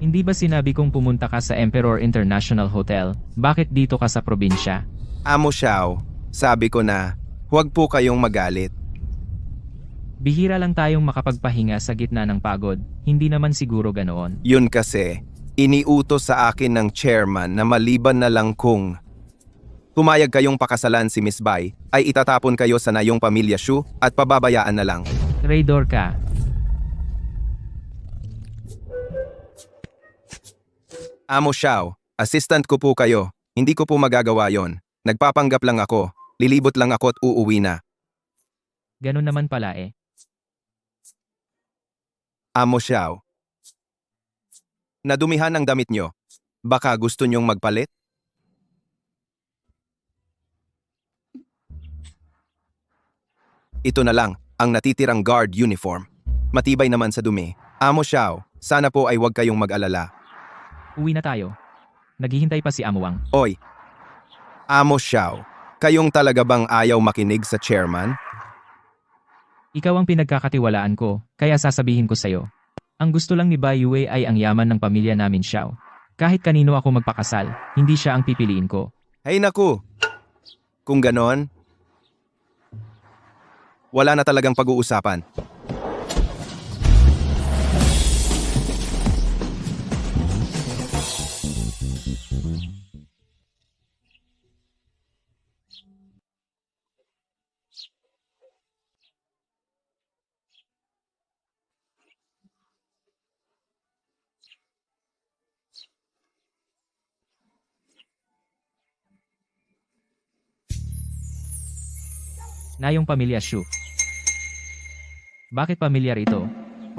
Hindi ba sinabi kong pumunta ka sa Emperor International Hotel? Bakit dito ka sa probinsya? Amo Xiao, sabi ko na, huwag po kayong magalit. Bihira lang tayong makapagpahinga sa gitna ng pagod. Hindi naman siguro ganoon. Yun kasi, iniutos sa akin ng chairman na maliban na lang kung pumayag kayong pakasalan si Miss Bai, ay itatapon kayo sa nayong pamilya Shu at pababayaan na lang. Traidor ka. Amo Xiao, assistant ko po kayo. Hindi ko po magagawa yon. Nagpapanggap lang ako. Lilibot lang ako at uuwi na. Ganun naman pala eh. Amo Xiao. Nadumihan ang damit nyo. Baka gusto nyong magpalit? Ito na lang, ang natitirang guard uniform. Matibay naman sa dumi. Amo Xiao, sana po ay huwag kayong mag-alala. Uwi na tayo. Naghihintay pa si Amuang. Oy, Amo Xiao, kayong talaga bang ayaw makinig sa chairman? Ikaw ang pinagkakatiwalaan ko, kaya sasabihin ko sa'yo. Ang gusto lang ni Bai Yue ay ang yaman ng pamilya namin Xiao. Kahit kanino ako magpakasal, hindi siya ang pipiliin ko. Hay naku! Kung ganon, wala na talagang pag-uusapan. Na yung pamilya Shu. Bakit pamilyar ito?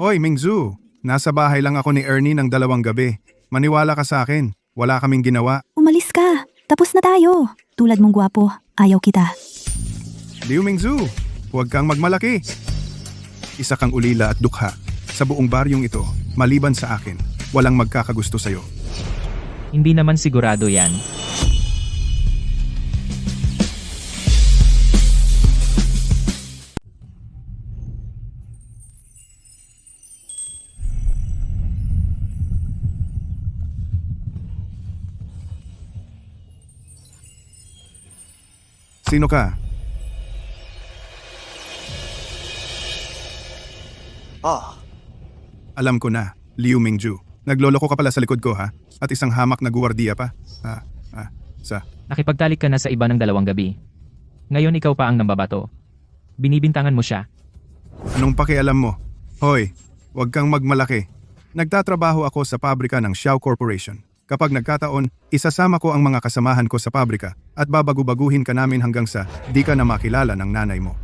Hoy, Mingzu! Nasa bahay lang ako ni Ernie ng 2 gabi. Maniwala ka sa akin. Wala kaming ginawa. Umalis ka. Tapos na tayo. Tulad mong gwapo, ayaw kita. Liu Mingzu, huwag kang magmalaki. Isa kang ulila at dukha. Sa buong baryong ito, maliban sa akin, walang magkakagusto sa'yo. Hindi naman sigurado yan. Sino ka? Alam ko na, Liu Mingju. Nagloloko ka pala sa likod ko ha? At isang hamak na guwardiya pa? Nakipagtalik ka na sa iba ng 2 gabi. Ngayon ikaw pa ang nambabato. Binibintangan mo siya. Anong pakialam mo? Hoy, huwag kang magmalaki. Nagtatrabaho ako sa pabrika ng Xiao Corporation. Kapag nagkataon, isasama ko ang mga kasamahan ko sa pabrika at babagu-baguhin ka namin hanggang sa di ka na makilala ng nanay mo.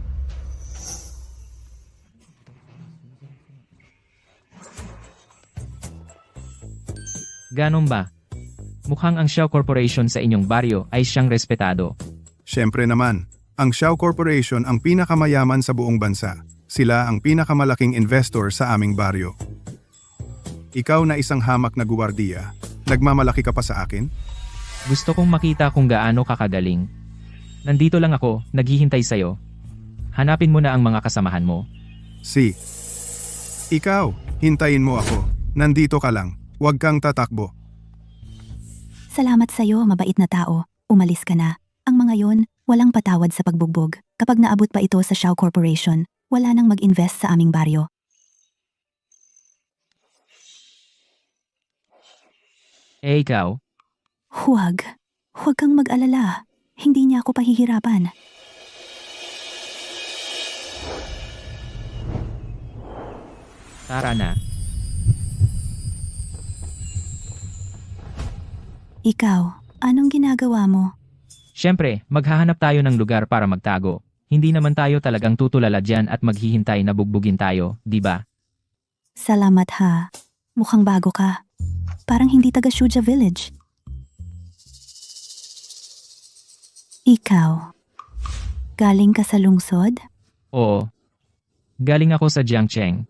Ganon ba? Mukhang ang Xiao Corporation sa inyong baryo ay siyang respetado. Siyempre naman, ang Xiao Corporation ang pinakamayaman sa buong bansa. Sila ang pinakamalaking investor sa aming baryo. Ikaw na isang hamak na guwardiya, nagmamalaki ka pa sa akin? Gusto kong makita kung gaano kakagaling. Nandito lang ako, naghihintay sa'yo. Hanapin mo na ang mga kasamahan mo. Si. Ikaw, hintayin mo ako. Nandito ka lang. Huwag kang tatakbo. Salamat sa'yo, mabait na tao. Umalis ka na. Ang mga yon, walang patawad sa pagbugbog. Kapag naabot pa ito sa Xiao Corporation, wala nang mag-invest sa aming baryo. Eh ikaw? Huwag. Huwag kang mag-alala. Hindi niya ako pahihirapan. Tara na. Ikaw, anong ginagawa mo? Siyempre, maghahanap tayo ng lugar para magtago. Hindi naman tayo talagang tutulala dyan at maghihintay na bugbugin tayo, di ba? Salamat ha. Mukhang bago ka. Parang hindi taga Shuja Village. Ikaw, galing ka sa lungsod? Oo. Galing ako sa Jiangcheng.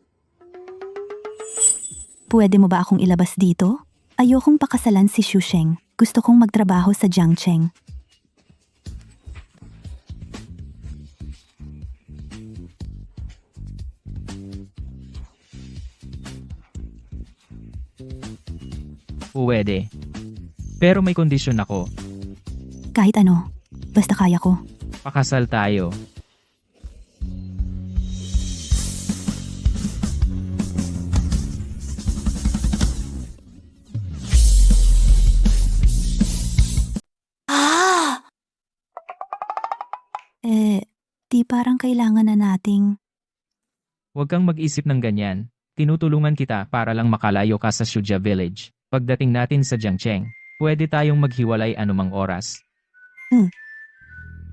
Pwede mo ba akong ilabas dito? Ayokong pakasalan si Shusheng. Gusto kong magtrabaho sa Jiangcheng. Pwede. Pero may kondisyon ako. Kahit ano, basta kaya ko. Pakasal tayo. Di parang kailangan na nating... Huwag kang mag-isip ng ganyan. Tinutulungan kita para lang makalayo ka sa Shuja Village. Pagdating natin sa Jiangcheng, pwede tayong maghiwalay anumang oras.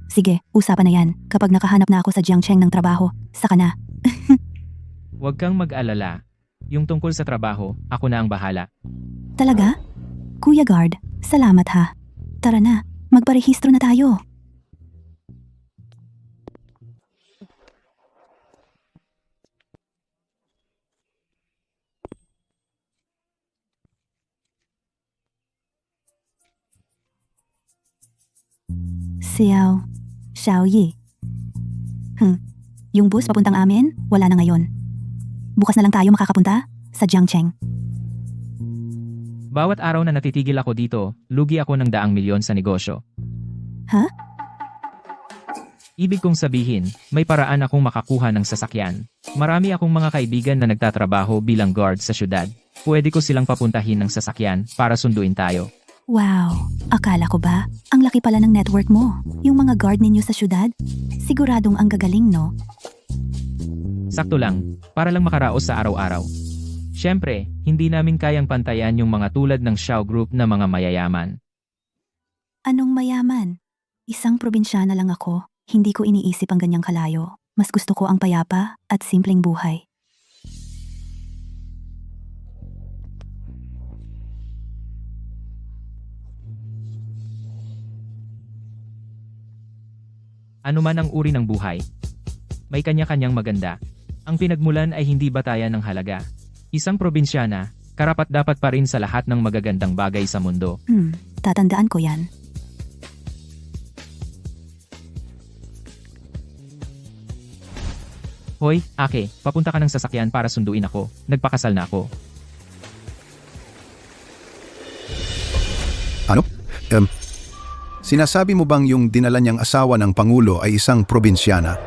Sige, usapan na yan. Kapag nakahanap na ako sa Jiangcheng ng trabaho, saka na. Huwag kang mag-alala. Yung tungkol sa trabaho, ako na ang bahala. Talaga? Kuya Guard, salamat ha. Tara na, magparehistro na tayo. Xiaoyi. Yung bus papuntang amin, wala na ngayon. Bukas na lang tayo makakapunta sa Jiangcheng. Bawat araw na natitigil ako dito, lugi ako ng daang milyon sa negosyo. Ha? Ibig kong sabihin, may paraan akong makakuha ng sasakyan. Marami akong mga kaibigan na nagtatrabaho bilang guard sa syudad. Pwede ko silang papuntahin ng sasakyan para sunduin tayo. Wow, akala ko ba? Ang laki pala ng network mo. Yung mga guard ninyo sa syudad? Siguradong ang gagaling, no? Sakto lang, para lang makaraos sa araw-araw. Siyempre, hindi namin kayang pantayan yung mga tulad ng Xiao Group na mga mayayaman. Anong mayaman? Isang probinsyana lang ako. Hindi ko iniisip ang ganyang kalayo. Mas gusto ko ang payapa at simpleng buhay. Ano man ang uri ng buhay, may kanya-kanyang maganda. Ang pinagmulan ay hindi batayan ng halaga. Isang probinsyana, karapat-dapat pa rin sa lahat ng magagandang bagay sa mundo. Tatandaan ko yan. Hoy, Ake, papunta ka ng sasakyan para sunduin ako. Nagpakasal na ako. Ano? Sinasabi mo bang yung dinala niyang asawa ng Pangulo ay isang probinsyana?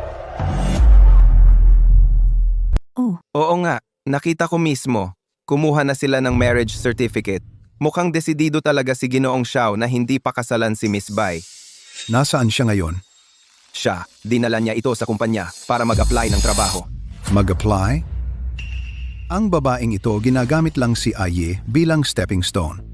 Oh, Oo nga, nakita ko mismo. Kumuha na sila ng marriage certificate. Mukhang desidido talaga si Ginoong Xiao na hindi pakasalan si Miss Bai. Nasaan siya ngayon? Siya, dinala niya ito sa kumpanya para mag-apply ng trabaho. Mag-apply? Ang babaeng ito ginagamit lang si Aye bilang stepping stone.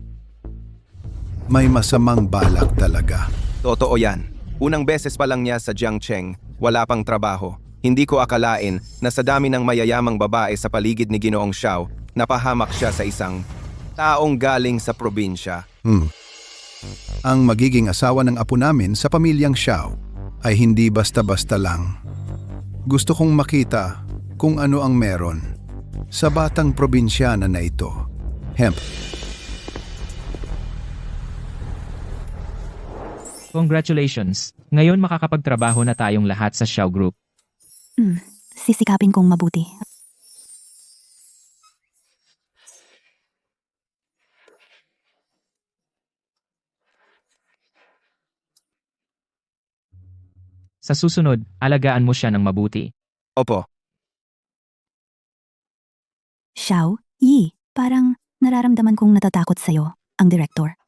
May masamang balak talaga. Totoo yan. Unang beses pa lang niya sa Jiangcheng, wala pang trabaho. Hindi ko akalain na sa dami ng mayayamang babae sa paligid ni Ginoong Xiao, napahamak siya sa isang taong galing sa probinsya. Ang magiging asawa ng apo namin sa pamilyang Xiao ay hindi basta-basta lang. Gusto kong makita kung ano ang meron sa batang probinsyana na ito. Congratulations! Ngayon makakapagtrabaho na tayong lahat sa Xiao Group. sisikapin kong mabuti. Sa susunod, alagaan mo siya ng mabuti. Opo, Xiao, Yi, parang nararamdaman kong natatakot sa'yo, ang direktor.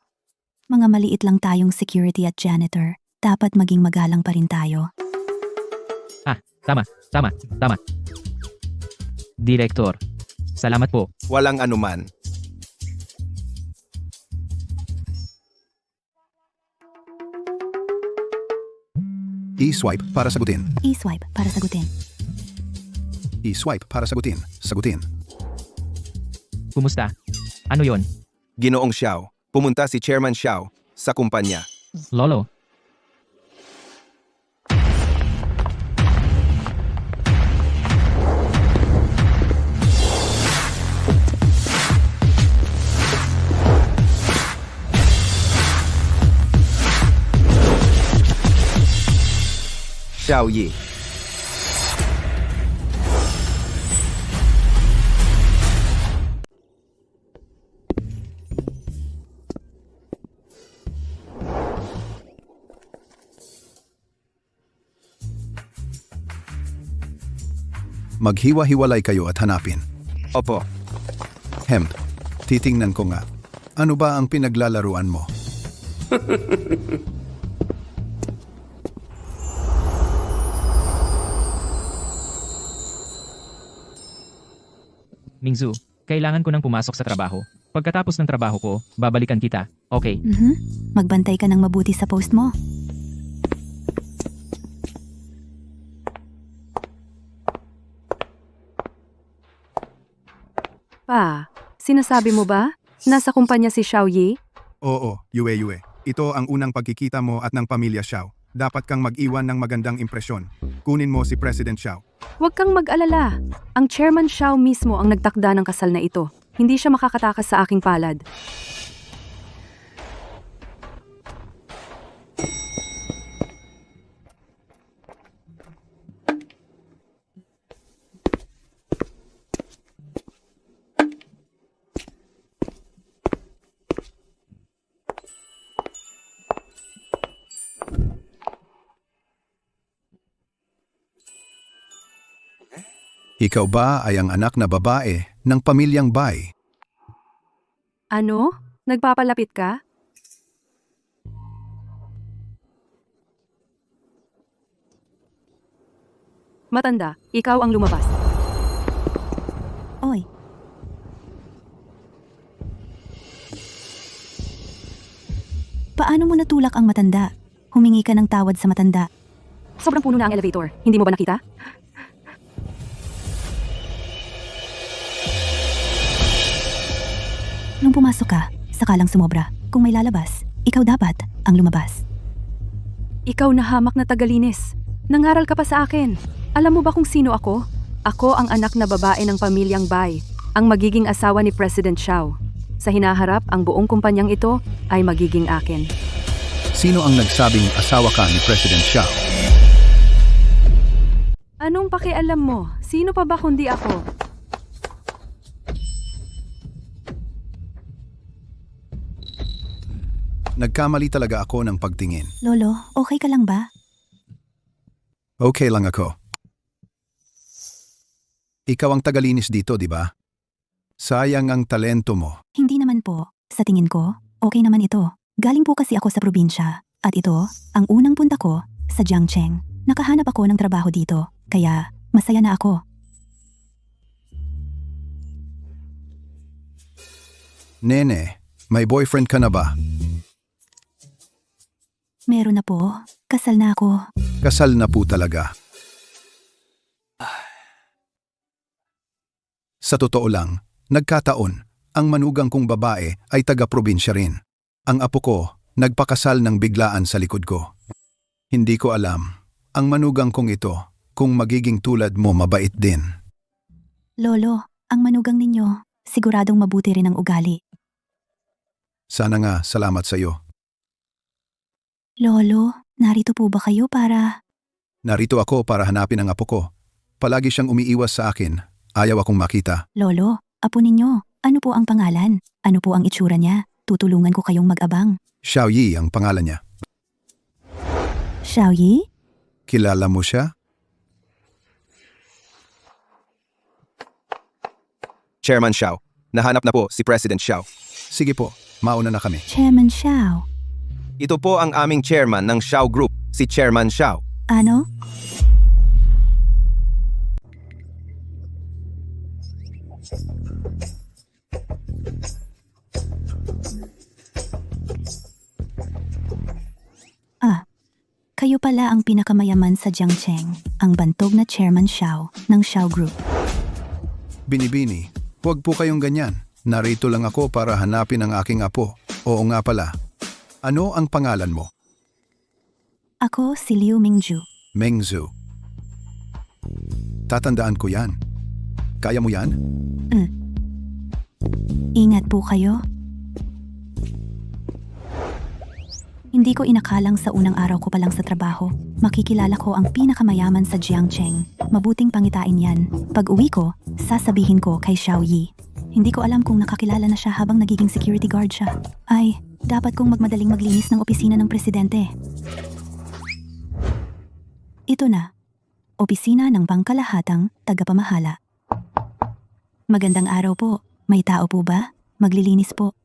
Mga maliit lang tayong security at janitor. Dapat maging magalang pa rin tayo. Tama. Direktor, salamat po. walang anuman. E-swipe para sagutin. E-swipe para sagutin. E-swipe para sagutin. Sagutin. Kumusta? Ano yon? Ginoong Xiao, pumunta si Chairman Xiao sa kumpanya. Lolo? Xiao Yi. Maghiwa-hiwalay kayo at hanapin. Opo. Titingnan ko nga. Ano ba ang pinaglalaruan mo? Mingzu, kailangan ko nang pumasok sa trabaho. Pagkatapos ng trabaho ko, babalikan kita. Okay. Magbantay ka ng mabuti sa post mo. Pa, sinasabi mo ba? Nasa kumpanya si Xiao Yi? Oo, Yue. Ito ang unang pagkikita mo at ng pamilya Xiao. Dapat kang mag-iwan ng magandang impresyon. Kunin mo si President Xiao. Huwag kang mag-alala. Ang Chairman Xiao mismo ang nagtakda ng kasal na ito. Hindi siya makakatakas sa aking palad. Ikaw ba ay ang anak na babae ng pamilyang Bai? Ano? Nagpapalapit ka? Matanda, ikaw ang lumabas. Oy, paano mo natulak ang matanda? Humingi ka ng tawad sa matanda. Sobrang puno na ang elevator. Hindi mo ba nakita? Nung pumasok ka, saka lang sumobra. Kung may lalabas, ikaw dapat ang lumabas. Ikaw na hamak na tagalinis. Nangaral ka pa sa akin. Alam mo ba kung sino ako? Ako ang anak na babae ng pamilyang Bai, ang magiging asawa ni President Xiao. Sa hinaharap, ang buong kumpanyang ito ay magiging akin. Sino ang nagsabing asawa ka ni President Xiao? Anong pakialam mo? Sino pa ba kundi ako? Nagkamali talaga ako ng pagtingin. Lolo, okay ka lang ba? Okay lang ako. Ikaw ang tagalinis dito, di ba? Sayang ang talento mo. Hindi naman po. Sa tingin ko, okay naman ito. Galing po kasi ako sa probinsya. At ito, ang unang punta ko sa Jiangcheng. Nakahanap ako ng trabaho dito. Kaya, masaya na ako. Nene, may boyfriend ka na ba? Meron na po. Kasal na ako. Kasal na po talaga. Sa totoo lang, nagkataon, ang manugang kong babae ay taga-probinsya rin. Ang apo ko, nagpakasal ng biglaan sa likod ko. Hindi ko alam, ang manugang kong ito, kung magiging tulad mo mabait din. Lolo, ang manugang ninyo, siguradong mabuti rin ang ugali. Sana nga, salamat sa iyo. Lolo, narito po ba kayo para... Narito ako para hanapin ang apo ko. Palagi siyang umiiwas sa akin. Ayaw akong makita. Lolo, apo ninyo, ano po ang pangalan? Ano po ang itsura niya? Tutulungan ko kayong mag-abang. Xiao Yi ang pangalan niya. Xiao Yi? Kilala mo siya? Chairman Xiao. Nahanap na po si President Xiao. Sige po, mauna na kami. Chairman Xiao. Ito po ang aming chairman ng Xiao Group, si Chairman Xiao. Ano? Kayo pala ang pinakamayaman sa Jiangcheng, ang bantog na Chairman Xiao ng Xiao Group. Binibini, huwag po kayong ganyan. Narito lang ako para hanapin ang aking apo. Oo nga pala. Ano ang pangalan mo? Ako si Liu Mingju. Mengzu. Tatandaan ko yan. Kaya mo yan? Ingat po kayo. Hindi ko inakalang sa unang araw ko pa lang sa trabaho. Makikilala ko ang pinakamayaman sa Jiangcheng. Mabuting pangitain yan. Pag uwi ko, sasabihin ko kay Xiao Yi. Hindi ko alam kung nakakilala na siya habang nagiging security guard siya. Ay, dapat kong magmadaling maglinis ng opisina ng presidente. Ito na. opisina ng pangkalahatang tagapamahala. Magandang araw po. May tao po ba? Maglilinis po.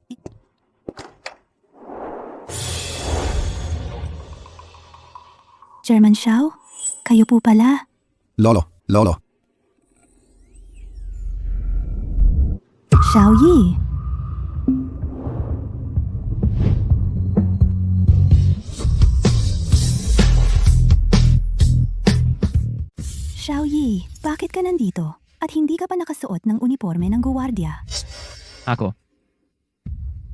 Chairman Xiao? Kayo po pala. Lolo, Lolo. Xiao Yi. Xiao Yi, bakit ka nandito? At hindi ka pa nakasuot ng uniforme ng guwardiya? Ako.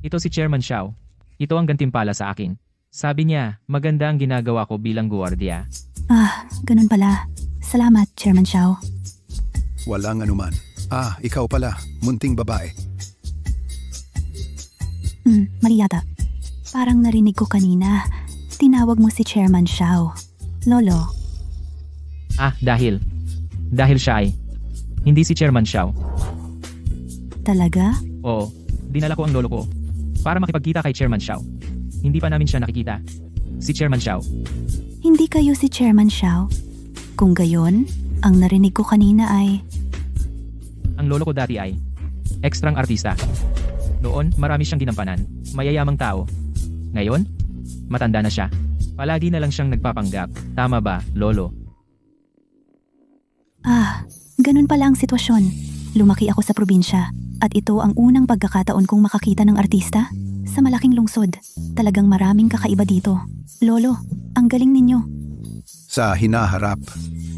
Ito si Chairman Xiao. Ito ang gantimpala sa akin. Sabi niya, maganda ang ginagawa ko bilang guwardiya. Ah, ganun pala. Salamat, Chairman Xiao. Walang anuman. Ah, ikaw pala. Munting babae. Mali yata. Parang narinig ko kanina. Tinawag mo si Chairman Xiao. Lolo, Ah, dahil siya ay hindi si Chairman Xiao. talaga? Oo, dinala ko ang lolo ko para makipagkita kay Chairman Xiao. Hindi pa namin siya nakikita. Si Chairman Xiao. Hindi kayo si Chairman Xiao? Kung gayon, ang narinig ko kanina ay... Ang lolo ko dati ay ekstrang artista. Noon, marami siyang ginampanan. Mayayamang tao. Ngayon, matanda na siya. Palagi na lang siyang nagpapanggap. Tama ba, lolo? Ah, ganun pala ang sitwasyon. Lumaki ako sa probinsya at ito ang unang pagkakataon kong makakita ng artista sa malaking lungsod. Talagang maraming kakaiba dito. Lolo, ang galing ninyo. Sa hinaharap,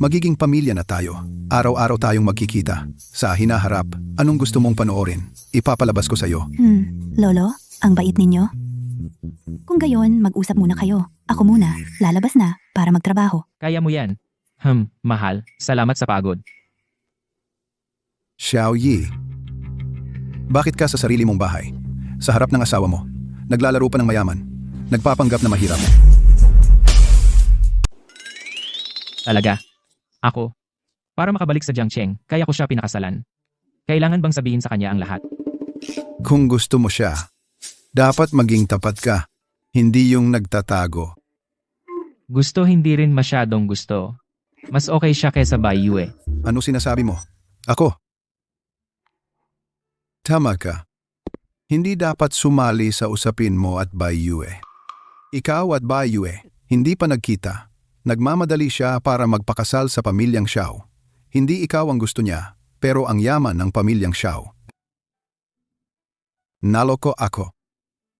magiging pamilya na tayo. Araw-araw tayong magkikita. Sa hinaharap, anong gusto mong panoorin? Ipapalabas ko sa'yo. Lolo, ang bait ninyo. Kung gayon, mag-usap muna kayo. Ako muna, lalabas na para magtrabaho. Kaya mo yan. Mahal. Salamat sa pagod. Xiao Yi. Bakit ka sa sarili mong bahay? Sa harap ng asawa mo. Naglalaro pa ng mayaman. Nagpapanggap na mahirap. Talaga. Ako. Para makabalik sa Jiangcheng, kaya ko siya pinakasalan. Kailangan bang sabihin sa kanya ang lahat? Kung gusto mo siya, dapat maging tapat ka. Hindi yung nagtatago. Gusto hindi rin masyadong gusto. Mas okay siya kaysa Bai Yue. Ano sinasabi mo? Ako. Tama ka. Hindi dapat sumali sa usapin mo at Bai Yue. Ikaw at Bai Yue, hindi pa nagkita. Nagmamadali siya para magpakasal sa pamilyang Xiao. Hindi ikaw ang gusto niya, pero ang yaman ng pamilyang Xiao. Naloko ako.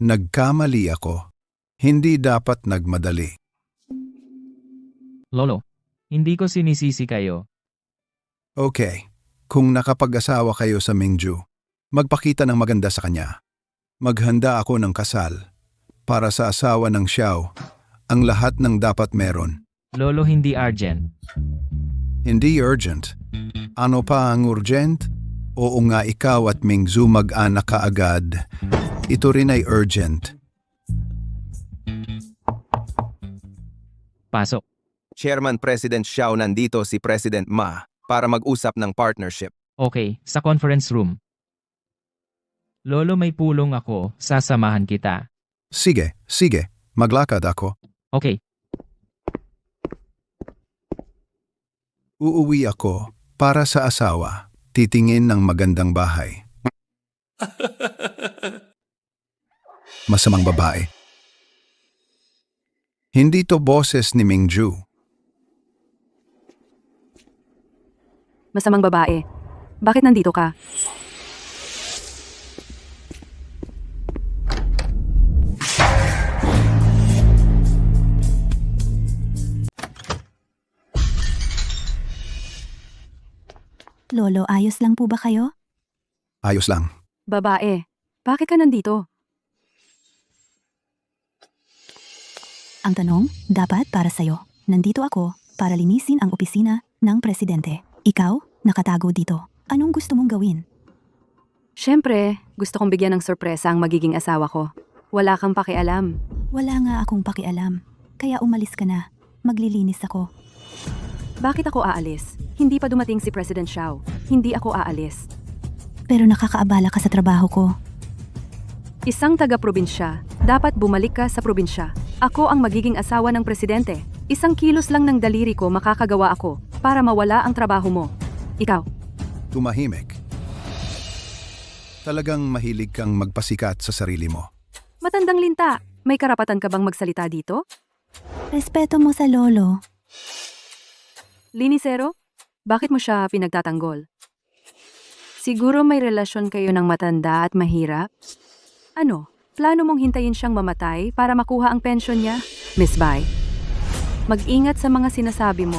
Nagkamali ako. Hindi dapat nagmadali. Lolo, hindi ko sinisisi kayo. Okay, kung nakapag-asawa kayo sa Mingju, magpakita ng maganda sa kanya. Maghanda ako ng kasal. Para sa asawa ng Xiao, ang lahat ng dapat meron. Lolo, hindi urgent. Hindi urgent. Ano pa ang urgent? Oo nga, ikaw at Mingzu mag-anak ka agad. Ito rin ay urgent. Pasok. Chairman President Xiao, nandito si President Ma para mag-usap ng partnership. Okay, sa conference room. Lolo, may pulong ako. Sasamahan kita. Sige, maglakad ako. Okay, Uuwi ako para sa asawa. Titingin ng magandang bahay. Masamang babae. Hindi to boses ni Mingju. Masamang babae. Bakit nandito ka? Lolo, ayos lang po ba kayo? Ayos lang. Babae. Bakit ka nandito? Ang tanong, dapat para sa'yo. Nandito ako para linisin ang opisina ng presidente. Ikaw, nakatago dito. Anong gusto mong gawin? Siyempre, gusto kong bigyan ng sorpresa ang magiging asawa ko. Wala kang pakialam. Wala nga akong pakialam. Kaya umalis ka na. Maglilinis ako. Bakit ako aalis? Hindi pa dumating si President Xiao. Hindi ako aalis. Pero nakakaabala ka sa trabaho ko. Isang taga-probinsya, dapat bumalik ka sa probinsya. Ako ang magiging asawa ng presidente. Isang kilos lang ng daliri ko makakagawa ako. para mawala ang trabaho mo. Ikaw, Tumahimik. Talagang mahilig kang magpasikat sa sarili mo. matandang linta, may karapatan ka bang magsalita dito? Respeto mo sa lolo. Linisero, bakit mo siya pinagtatanggol? Siguro may relasyon kayo ng matanda at mahirap? Ano, plano mong hintayin siyang mamatay para makuha ang pensyon niya? Miss Bai, mag-ingat sa mga sinasabi mo.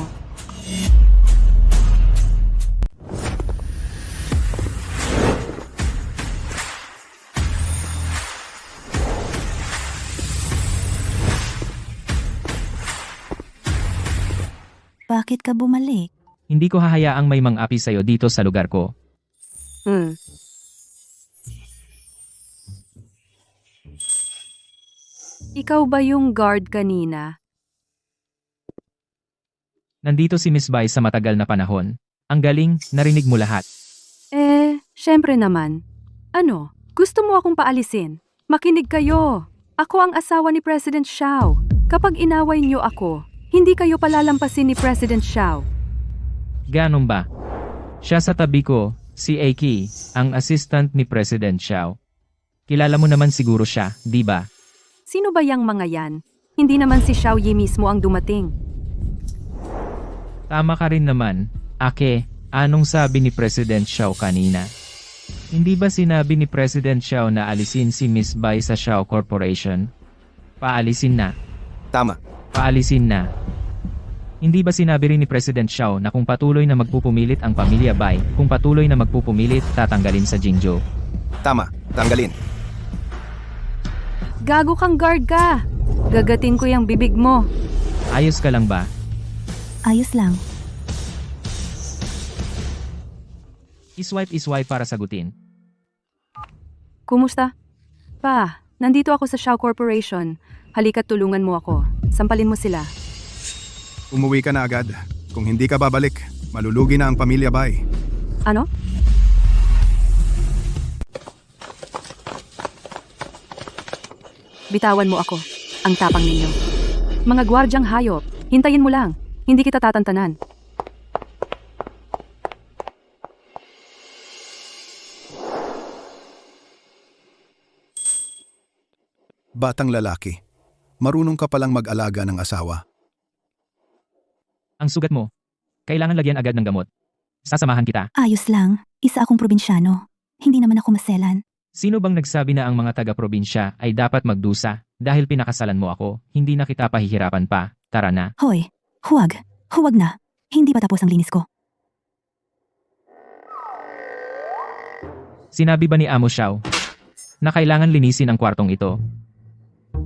Bakit ka bumalik? Hindi ko hahayaang may mang-api sa'yo dito sa lugar ko. Ikaw ba yung guard kanina? Nandito si Miss Bai sa matagal na panahon. Ang galing, narinig mo lahat. Syempre naman. Ano, gusto mo akong paalisin? Makinig kayo. Ako ang asawa ni President Xiao. Kapag inaway niyo ako, hindi kayo palalampasin ni President Xiao. Ganon ba? Siya sa tabi ko, si Aki, ang assistant ni President Xiao. Kilala mo naman siguro siya, di ba? Sino ba yang mga yan? Hindi naman si Xiao Yi mismo ang dumating. Tama ka rin naman. Ake, anong sabi ni President Xiao kanina? Hindi ba sinabi ni President Xiao na alisin si Miss Bai sa Xiao Corporation? Paalisin na. Tama. Paalisin na. Hindi ba sinabi rin ni President Xiao na kung patuloy na magpupumilit ang pamilya Bai, kung patuloy na magpupumilit, tatanggalin sa Jingzhou? Tama. Tanggalin. Gago kang guard ka! Gagatin ko yung bibig mo. Ayos ka lang ba? Ayos lang. Iswipe para sagutin. Kumusta? Pa, nandito ako sa Xiao Corporation. Halika't tulungan mo ako. Sampalin mo sila. Umuwi ka na agad. Kung hindi ka babalik, malulugi na ang pamilya Bai. Ano? Bitawan mo ako. Ang tapang ninyo. Mga gwardyang hayop, hintayin mo lang. Hindi kita tatantanan. Batang lalaki. Marunong ka palang mag-alaga ng asawa. Ang sugat mo. Kailangan lagyan agad ng gamot. Sasamahan kita. Ayos lang. Isa akong probinsyano. Hindi naman ako maselan. Sino bang nagsabi na ang mga taga-probinsya ay dapat magdusa dahil pinakasalan mo ako, hindi na kita pahihirapan pa, tara na. Hoy, huwag. Huwag na. Hindi pa tapos ang linis ko. Sinabi ba ni Amo Xiao na kailangan linisin ang kwartong ito?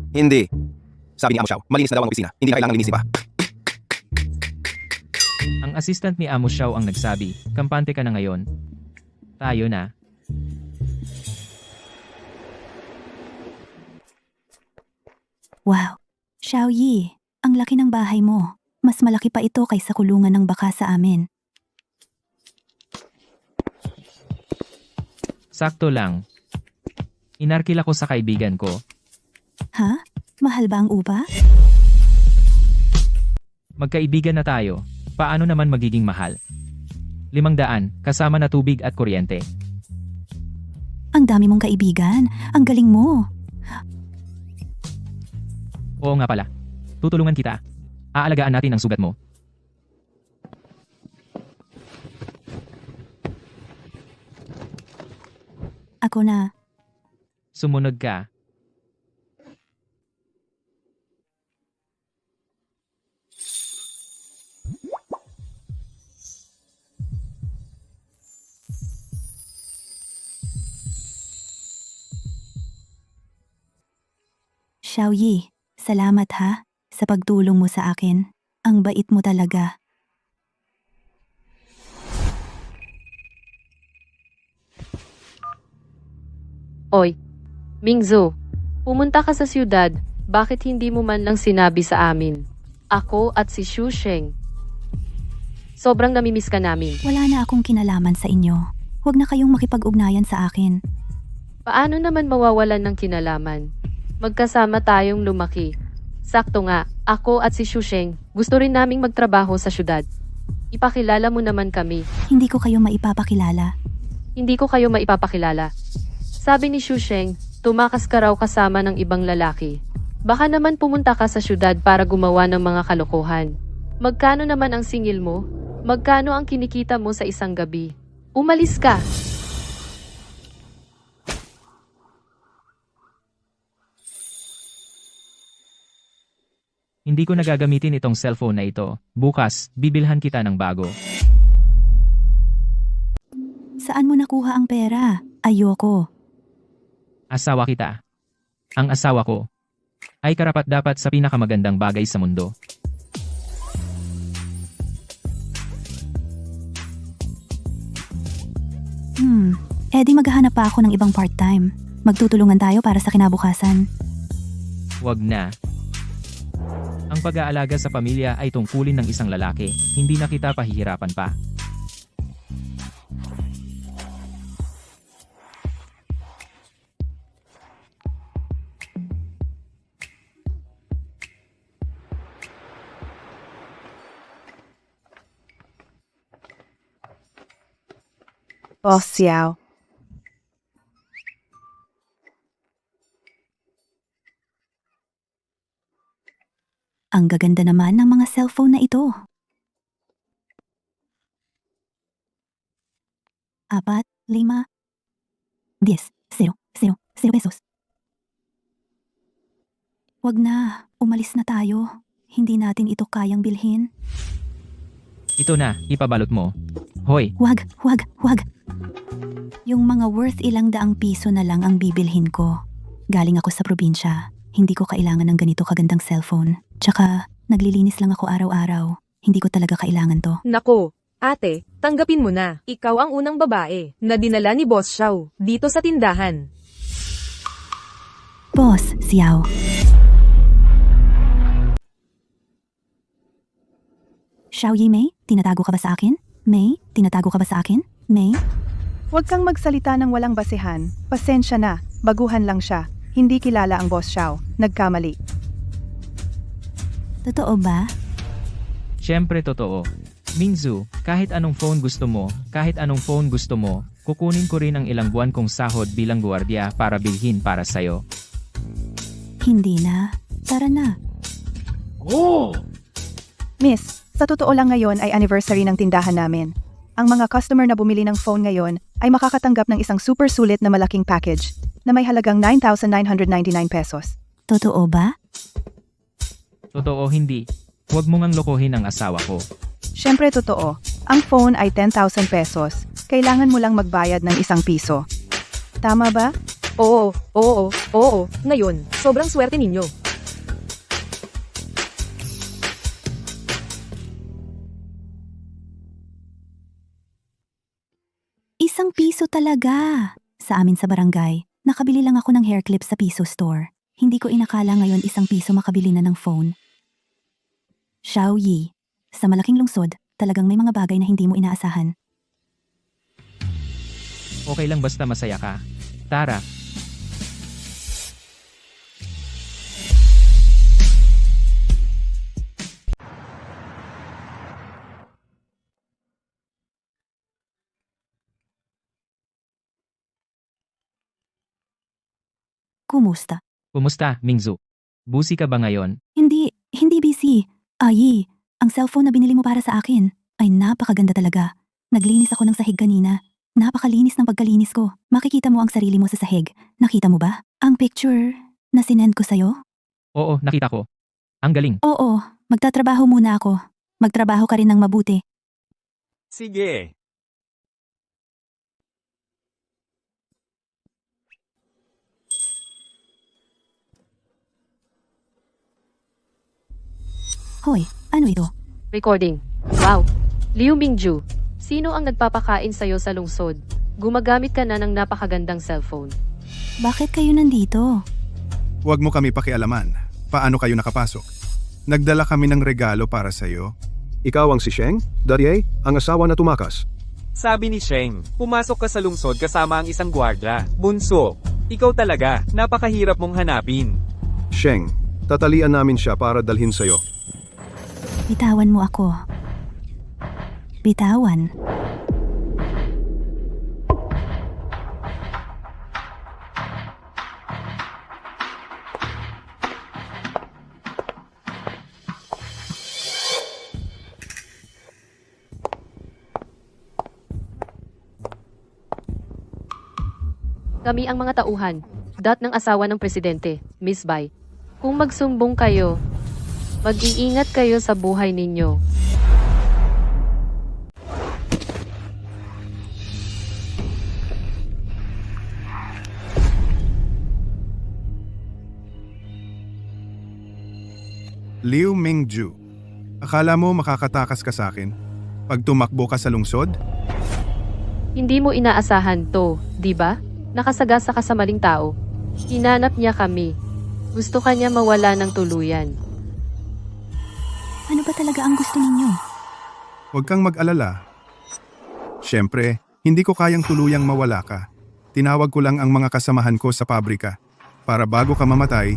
Hindi. Sabi ni Amo Xiao, malinis na daw ang opisina. Hindi na kailangan linisin pa. Ang assistant ni Amo Xiao ang nagsabi, kampante ka na ngayon. Tayo na. Wow. Xiao Yi, ang laki ng bahay mo. Mas malaki pa ito kaysa kulungan ng baka sa amin. Sakto lang. Inarkil ako sa kaibigan ko. Ha? Mahal ba ang upa? Magkaibigan na tayo. Paano naman magiging mahal? 500, kasama na tubig at kuryente. Ang dami mong kaibigan. Ang galing mo. Oo nga pala. Tutulungan kita. Aalagaan natin ang sugat mo. Ako na. Sumunod ka. Xiao Yi, salamat ha sa pagtulong mo sa akin. Ang bait mo talaga. Oy, Mingzu, pumunta ka sa siyudad, bakit hindi mo man lang sinabi sa amin? Ako at si Xu Sheng. Sobrang namimiss ka namin. Wala na akong kinalaman sa inyo. Huwag na kayong makipag-ugnayan sa akin. Paano naman mawawalan ng kinalaman? Magkasama tayong lumaki. Sakto nga, ako at si Xu Sheng, gusto rin naming magtrabaho sa siyudad. Ipakilala mo naman kami. Hindi ko kayo maipapakilala. Hindi ko kayo maipapakilala. Sabi ni Shusheng, tumakas ka raw kasama ng ibang lalaki. Baka naman pumunta ka sa syudad para gumawa ng mga kalokohan. Magkano naman ang singil mo? Magkano ang kinikita mo sa isang gabi? Umalis ka! Hindi ko nagagamitin itong cellphone na ito. Bukas, bibilhan kita ng bago. Saan mo nakuha ang pera? Ayoko. Asawa kita. Ang asawa ko ay karapat-dapat sa pinakamagandang bagay sa mundo. Edi maghahanap pa ako ng ibang part-time. Magtutulungan tayo para sa kinabukasan. Wag na. Ang pag-aalaga sa pamilya ay tungkulin ng isang lalaki. Hindi na kita pahihirapan pa. Boss Xiao. Ang gaganda naman ng mga cellphone na ito. 4, 5, 10, 0, 0, 0 pesos. Wag na, umalis na tayo. Hindi natin ito kayang bilhin. Ito na, ipabalot mo. Hoy, Wag. Yung mga worth ilang daang piso na lang ang bibilhin ko. Galing ako sa probinsya. Hindi ko kailangan ng ganito kagandang cellphone. Tsaka, naglilinis lang ako araw-araw. Hindi ko talaga kailangan to. Nako, ate, tanggapin mo na. Ikaw ang unang babae na dinala ni Boss Xiao dito sa tindahan. Boss, Xiao. Xiao Yi Mei, tinatago ka ba sa akin? Mei, tinatago ka ba sa akin? Mei? Huwag kang magsalita ng walang basehan. Pasensya na, baguhan lang siya. Hindi kilala ang Boss Xiao. Nagkamali. Totoo ba? syempre totoo. Mingzu, kahit anong phone gusto mo, kukunin ko rin ang ilang buwan kong sahod bilang gwardiya para bilhin para sa'yo. Hindi na. Tara na. Miss, sa totoo lang ngayon ay anniversary ng tindahan namin. Ang mga customer na bumili ng phone ngayon ay makakatanggap ng isang super sulit na malaking package na may halagang 9,999 pesos. Totoo ba? Totoo hindi. Huwag mo ngang lokohin ang asawa ko. Siyempre totoo. Ang phone ay 10,000 pesos. Kailangan mo lang magbayad ng 1 piso. Tama ba? Oo. Ngayon, sobrang swerte ninyo. Isang piso talaga. Sa amin sa barangay, nakabili lang ako ng hair clip sa Piso Store. Hindi ko inakala ngayon 1 piso makabili na ng phone. Xiao Yi, sa malaking lungsod, talagang may mga bagay na hindi mo inaasahan. Okay lang basta masaya ka. Tara. Kumusta? Kumusta, Mingzu? Busi ka ba ngayon? Hindi busy. Yi, ang cellphone na binili mo para sa akin ay napakaganda talaga. Naglinis ako ng sahig kanina. Napakalinis ng pagkalinis ko. Makikita mo ang sarili mo sa sahig. Nakita mo ba? Ang picture na sinend ko sa'yo? Oo, nakita ko. Ang galing. Oo, magtatrabaho muna ako. Magtrabaho ka rin ng mabuti. Sige. Hoy, ano ito? Recording. Wow. Liu Mingju, sino ang nagpapakain sa'yo sa lungsod? Gumagamit ka na ng napakagandang cellphone. Bakit kayo nandito? Huwag mo kami pakialaman. Paano kayo nakapasok? Nagdala kami ng regalo para sa'yo. Ikaw ang si Sheng, Darie, ang asawa na tumakas. Sabi ni Sheng, pumasok ka sa lungsod kasama ang isang gwardya. Bunso, ikaw talaga, napakahirap mong hanapin. Sheng, tatalian namin siya para dalhin sa'yo. Bitawan mo ako. Bitawan. Kami ang mga tauhan. Ng asawa ng presidente, Miss Bai. Kung magsumbong kayo, mag-iingat kayo sa buhay ninyo. Liu Mingju, akala mo makakatakas ka sa akin? Pag tumakbo ka sa lungsod? Hindi mo inaasahan to, di ba? Nakasagasa ka sa maling tao. Hinanap niya kami. Gusto kanya mawala ng tuluyan. Ano ba talaga ang gusto ninyo? Huwag kang mag-alala. Siyempre, hindi ko kayang tuluyang mawala ka. Tinawag ko lang ang mga kasamahan ko sa pabrika. Para bago ka mamatay,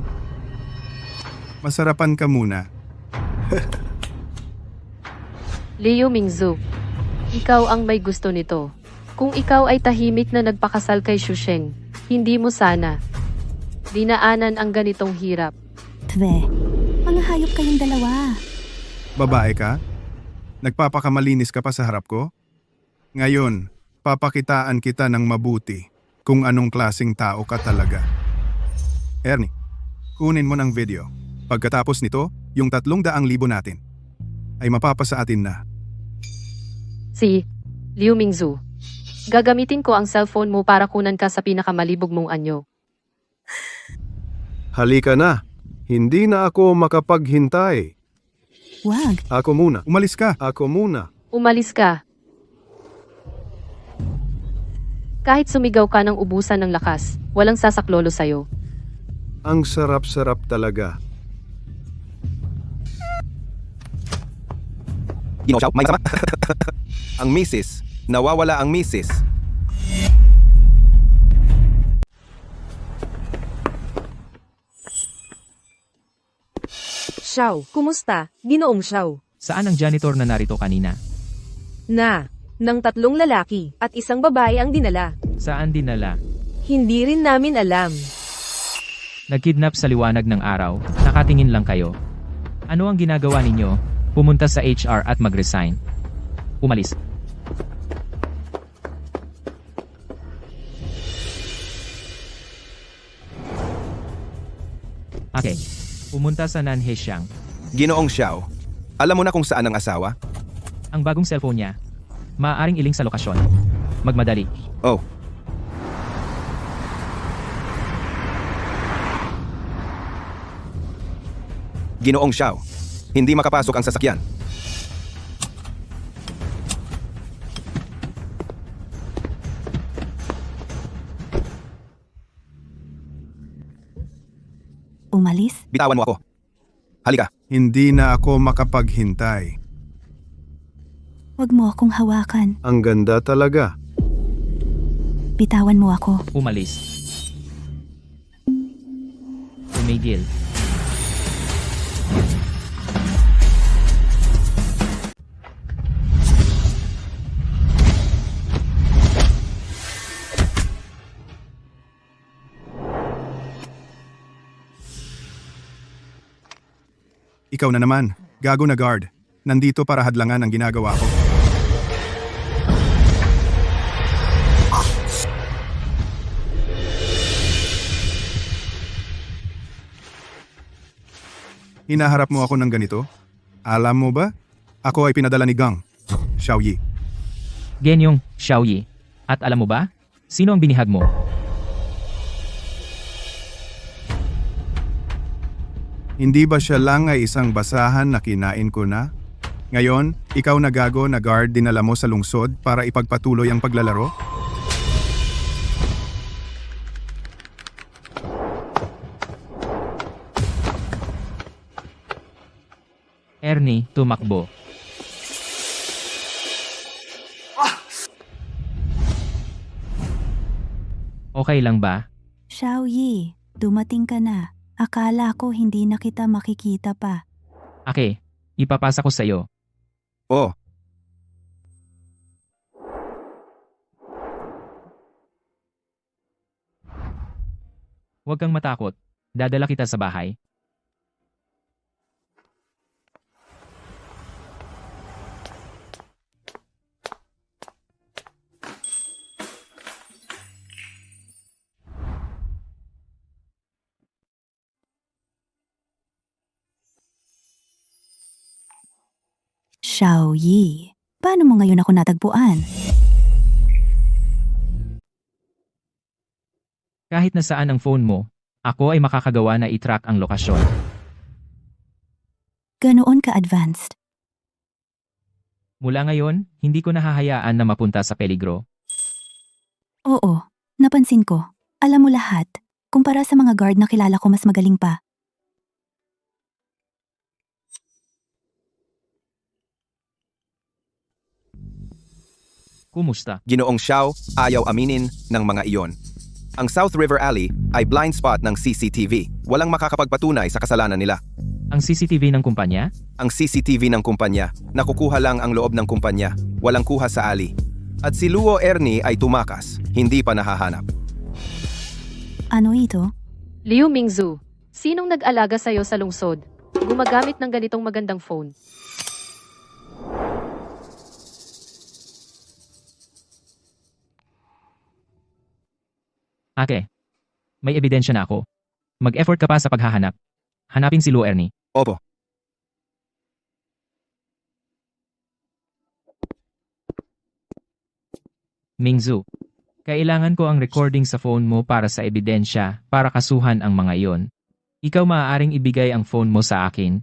masarapan ka muna. Liu Mingzu, ikaw ang may gusto nito. Kung ikaw ay tahimik na nagpakasal kay Shusheng, hindi mo sana dinaanan ang ganitong hirap. Twe, mga hayop kayong dalawa. Babae ka? Nagpapakamalinis ka pa sa harap ko? Ngayon, papakitaan kita ng mabuti kung anong klaseng tao ka talaga. Ernie, kunin mo ng video. Pagkatapos nito, yung 300,000 natin ay mapapasa atin na. Si Liu Mingzu, gagamitin ko ang cellphone mo para kunan ka sa pinakamalibog mong anyo. Halika na. Hindi na ako makapaghintay. Wag. Ako muna. Umalis ka. Ako muna. Umalis ka. Kahit sumigaw ka ng ubusan ng lakas, walang sasaklolo sa'yo. Ang sarap-sarap talaga. Gino Xiao, may sama. Ang misis. Nawawala ang misis. Xiao, kumusta? Ginoong Xiao. Saan ang janitor na narito kanina? Ng 3 lalaki at isang babae ang dinala. Saan dinala? Hindi rin namin alam. Nagkidnap sa liwanag ng araw, nakatingin lang kayo. Ano ang ginagawa ninyo? Pumunta sa HR at mag-resign. Umalis. Okay. Pumunta sa Nanhexiang. Ginoong Xiao, alam mo na kung saan ang asawa? Ang bagong cellphone niya. Maaaring iling sa lokasyon. Magmadali. Oh, Ginoong Xiao, hindi makapasok ang sasakyan. Umalis? Bitawan mo ako. Halika. Hindi na ako makapaghintay. Wag mo akong hawakan. Ang ganda talaga. Bitawan mo ako. Umalis. Tumigil. Ikaw na naman, gago na guard. Nandito para hadlangan ang ginagawa ko. Hinaharap mo ako ng ganito? Alam mo ba? Ako ay pinadala ni Gang, Xiao Yi. Genyong Xiao Yi. At alam mo ba? Sino ang binihag mo? Hindi ba siya lang ay isang basahan na kinain ko na? Ngayon, ikaw na gago na guard dinala mo sa lungsod para ipagpatuloy ang paglalaro? Ernie, tumakbo. Okay lang ba? Xiao Yi, dumating ka na. Akala ko hindi na kita makikita pa. Ake, ipapasa ko sa'yo. Oh, Huwag kang matakot. Dadala kita sa bahay. Xiao Yi, paano mo ngayon ako natagpuan? Kahit na saan ang phone mo, ako ay makakagawa na i-track ang lokasyon. Ganoon ka-advanced. Mula ngayon, hindi ko nahahayaan na mapunta sa peligro. Oo, napansin ko. Alam mo lahat. Kumpara sa mga guard na kilala ko mas magaling pa. Kumusta? Ginoong Xiao, ayaw aminin ng mga iyon. Ang South River Alley ay blind spot ng CCTV. Walang makakapagpatunay sa kasalanan nila. Ang CCTV ng kumpanya? Ang CCTV ng kumpanya, nakukuha lang ang loob ng kumpanya, walang kuha sa alley. At si Luo Ernie ay tumakas, hindi pa nahahanap. Ano ito? Liu Mingzu, sinong nag-alaga sa'yo sa lungsod? Gumagamit ng ganitong magandang phone. Ake. May ebidensya na ako. Mag-effort ka pa sa paghahanap. Hanapin si Luo Ernie. Opo. Mingzu. Kailangan ko ang recording sa phone mo para sa ebidensya, para kasuhan ang mga iyon. Ikaw maaaring ibigay ang phone mo sa akin.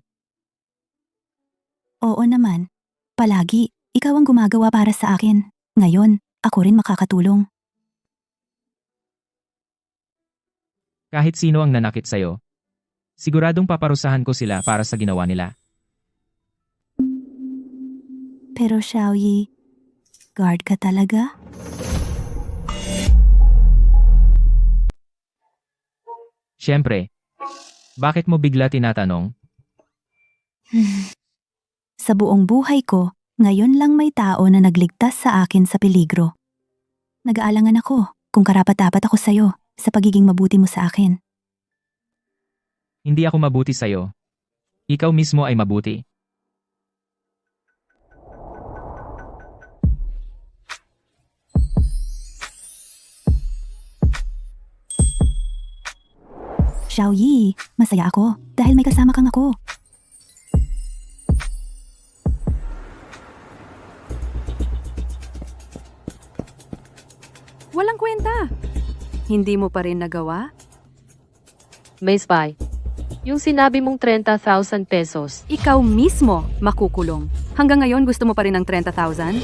Oo naman. Palagi, ikaw ang gumagawa para sa akin. Ngayon, ako rin makakatulong. Kahit sino ang nanakit sa'yo. Siguradong paparusahan ko sila para sa ginawa nila. Pero Xiao Yi, guard ka talaga? Siyempre. Bakit mo bigla tinatanong? Sa buong buhay ko, ngayon lang may tao na nagligtas sa akin sa peligro. Nag-aalangan ako kung karapat-dapat ako sa'yo sa pagiging mabuti mo sa akin. Hindi ako mabuti sa'yo. Ikaw mismo ay mabuti. Xiao Yi, masaya ako dahil may kasama kang ako. Walang kwenta. Hindi mo pa rin nagawa? May spy. Yung sinabi mong 30,000 pesos, Ikaw mismo makukulong. Hanggang ngayon gusto mo pa rin ng 30,000?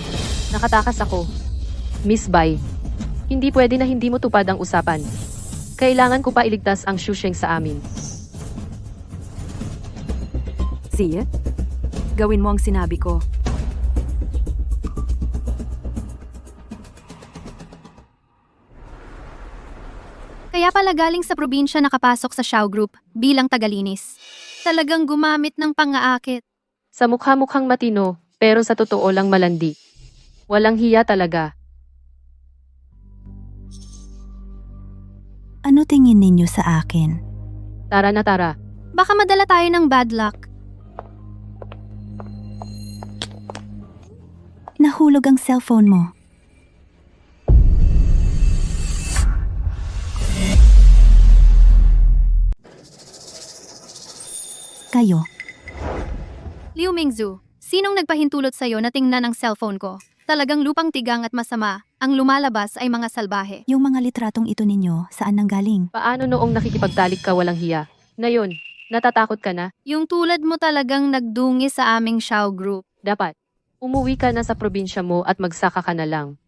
nakatakas ako. Miss Bai, hindi pwede na hindi mo tupad ang usapan. Kailangan ko pa iligtas ang Shusheng sa amin. Ziye, gawin mo ang sinabi ko. Kaya pala galing sa probinsya nakapasok sa Xiao Group bilang tagalinis. Talagang gumamit ng pang-aakit. Sa mukha-mukhang matino, pero sa totoo lang malandi. Walang hiya talaga. Ano tingin ninyo sa akin? Tara na tara. Baka madala tayo ng bad luck. Nahulog ang cellphone mo. Kayo, Liu Mingzu, sinong nagpahintulot sa'yo na tingnan ang cellphone ko? Talagang lupang tigang at masama. Ang lumalabas ay mga salbahe. yung mga litratong ito ninyo, saan nanggaling? Paano noong nakikipagtalik ka walang hiya? Ngayon, natatakot ka na? Yung tulad mo talagang nagdungi sa aming Xiao Group. Dapat. Umuwi ka na sa probinsya mo at magsaka ka na lang.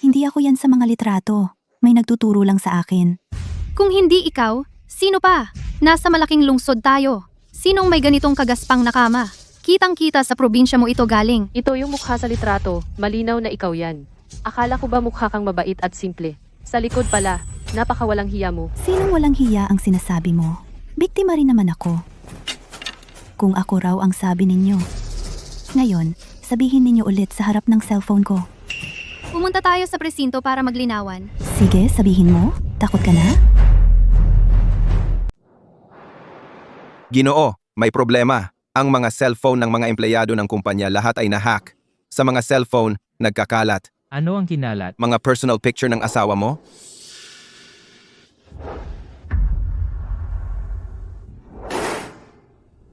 Hindi ako yan sa mga litrato. May nagtuturo lang sa akin. Kung hindi ikaw, sino pa? Nasa malaking lungsod tayo. Sinong may ganitong kagaspang na kama? Kitang-kita sa probinsya mo ito galing. Ito yung mukha sa litrato. Malinaw na ikaw yan. Akala ko ba mukha kang mabait at simple? Sa likod pala, Napakawalang hiya mo. Sinong walang hiya ang sinasabi mo? Biktima rin naman ako. Kung ako raw ang sabi ninyo. Ngayon, sabihin ninyo ulit sa harap ng cellphone ko. Pumunta tayo sa presinto para maglinawan. Sige, sabihin mo. Takot ka na? Ginoo, may problema. Ang mga cellphone ng mga empleyado ng kumpanya lahat ay nahack. Sa mga cellphone, nagkakalat. Ano ang kinalat? Mga personal picture ng asawa mo?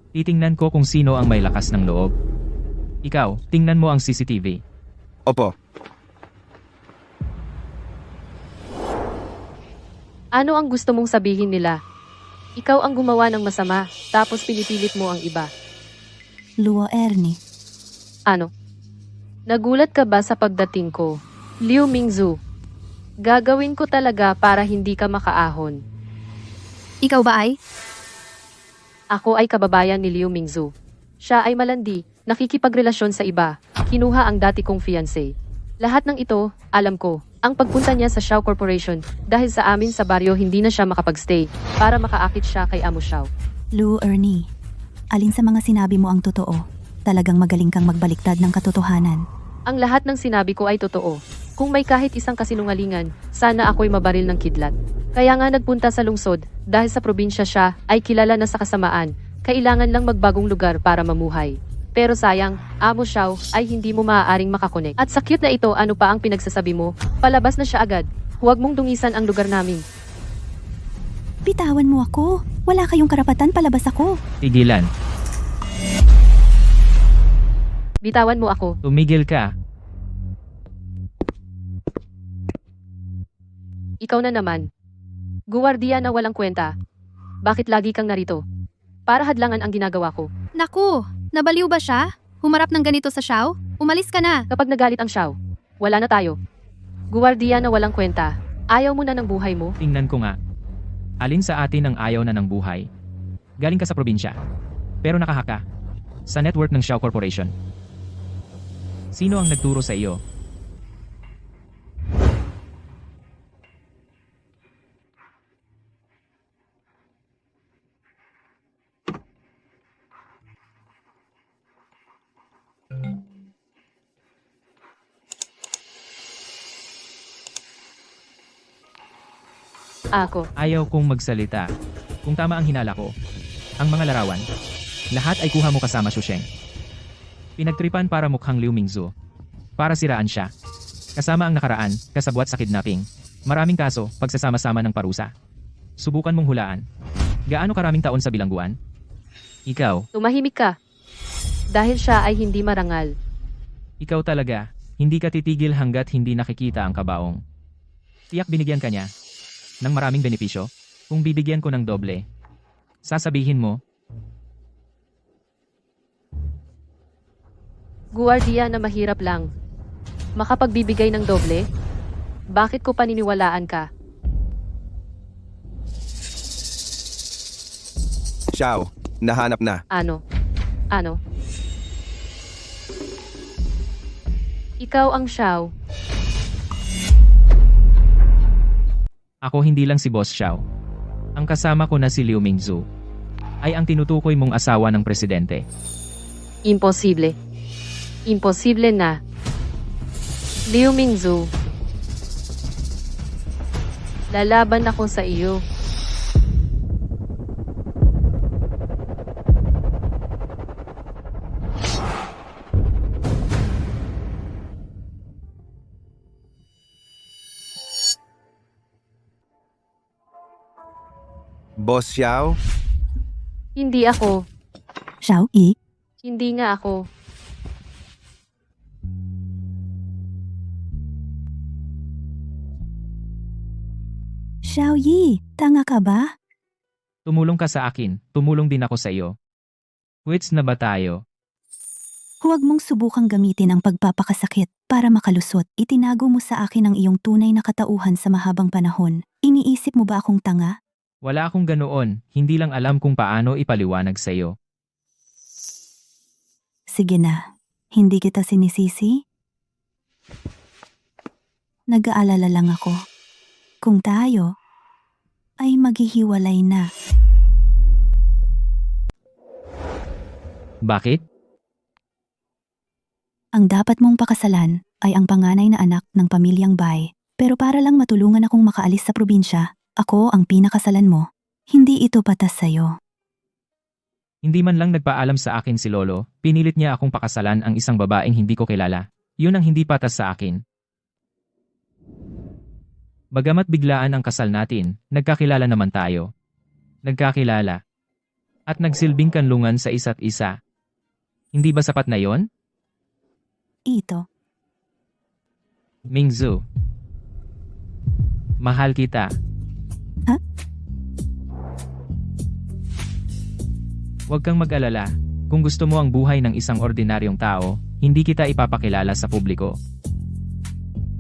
Titingnan ko kung sino ang may lakas ng loob. Ikaw, tingnan mo ang CCTV. Opo. Ano ang gusto mong sabihin nila? Ikaw ang gumawa ng masama, tapos pinipilit mo ang iba. Luo Ernie. Ano? Nagulat ka ba sa pagdating ko? Liu Mingzu. Gagawin ko talaga para hindi ka makaahon. Ikaw ba ay? Ako ay kababayan ni Liu Mingzu. Siya ay malandi, nakikipagrelasyon sa iba, kinuha ang dati kong fiancé. Lahat ng ito, alam ko, ang pagpunta niya sa Xiao Corporation dahil sa amin sa baryo hindi na siya makapagstay para makaakit siya kay Amo Xiao. Luo Ernie. Alin sa mga sinabi mo ang totoo? Talagang magaling kang magbaliktad ng katotohanan. Ang lahat ng sinabi ko ay totoo. Kung may kahit isang kasinungalingan, sana ako'y mabaril ng kidlat. Kaya nga nagpunta sa lungsod, dahil sa probinsya siya ay kilala na sa kasamaan, kailangan lang magbagong lugar para mamuhay. Pero sayang, Amo Xiao ay hindi mo maaaring makakonek. At sa cute na ito, ano pa ang pinagsasabi mo? Palabas na siya agad. Huwag mong dungisan ang lugar namin. Bitawan mo ako. Wala kayong karapatan, palabas ako. Tigilan. Bitawan mo ako. Tumigil ka. Ikaw na naman. Guwardiya na walang kwenta. Bakit lagi kang narito? Para hadlangan ang ginagawa ko. Naku, nabaliw ba siya? Humarap ng ganito sa Xiao? Umalis ka na. Kapag nagalit ang Xiao, wala na tayo. Guwardiya na walang kwenta. Ayaw mo na ng buhay mo? Tingnan ko nga. Alin sa atin ang ayaw na ng buhay? Galing ka sa probinsya. Pero nakahaka. Sa network ng Xiao Corporation. Sino ang nagturo sa iyo? Ako. Ayaw kong magsalita. Kung tama ang hinala ko, ang mga larawan, lahat ay kuha mo kasama Shusheng. Pinagtripan para mukhang Liu Mingzu. Para siraan siya. Kasama ang nakaraan, kasabwat sa kidnapping. Maraming kaso, pagsasama-sama ng parusa. Subukan mong hulaan. Gaano karaming taon sa bilangguan? Ikaw, Tumahimik ka. Dahil siya ay hindi marangal. ikaw talaga, hindi ka titigil hanggat hindi nakikita ang kabaong. Tiyak binigyan ka niya ng maraming benepisyo. Kung bibigyan ko ng doble, sasabihin mo, Guwardiya na mahirap lang. Makapagbibigay ng doble? Bakit ko paniniwalaan ka? Xiao, nahanap na. Ano? Ano? Ikaw ang Xiao. ako hindi lang si Boss Xiao. Ang kasama ko na si Liu Mingzu ay ang tinutukoy mong asawa ng presidente. Imposible. Imposible na. Liu Mingzu. Lalaban ako sa iyo. Boss Xiao? Hindi ako. Xiao Yi, Hindi nga ako. Xiao Yi, tanga ka ba? Tumulong ka sa akin, tumulong din ako sa iyo. Quits na ba tayo? Huwag mong subukang gamitin ang pagpapakasakit para makalusot. Itinago mo sa akin ang iyong tunay na katauhan sa mahabang panahon. Iniisip mo ba akong tanga? Wala akong ganoon, hindi lang alam kung paano ipaliwanag sa iyo. Sige na, hindi kita sinisisi. Nag-aalala lang ako. Kung tayo, ay maghihiwalay na. Bakit? Ang dapat mong pakasalan ay ang panganay na anak ng pamilyang Bai. Pero para lang matulungan akong makaalis sa probinsya, ako ang pinakasalan mo. Hindi ito patas sa'yo. Hindi man lang nagpaalam sa akin si Lolo, pinilit niya akong pakasalan ang isang babaeng hindi ko kilala. Yun ang hindi patas sa akin. Bagamat biglaan ang kasal natin, nagkakilala naman tayo. Nagkakilala. At nagsilbing kanlungan sa isa't isa. Hindi ba sapat na yon? Ito. Mingzu. Mahal kita. Ha? Huwag kang mag-alala. Kung gusto mo ang buhay ng isang ordinaryong tao, hindi kita ipapakilala sa publiko.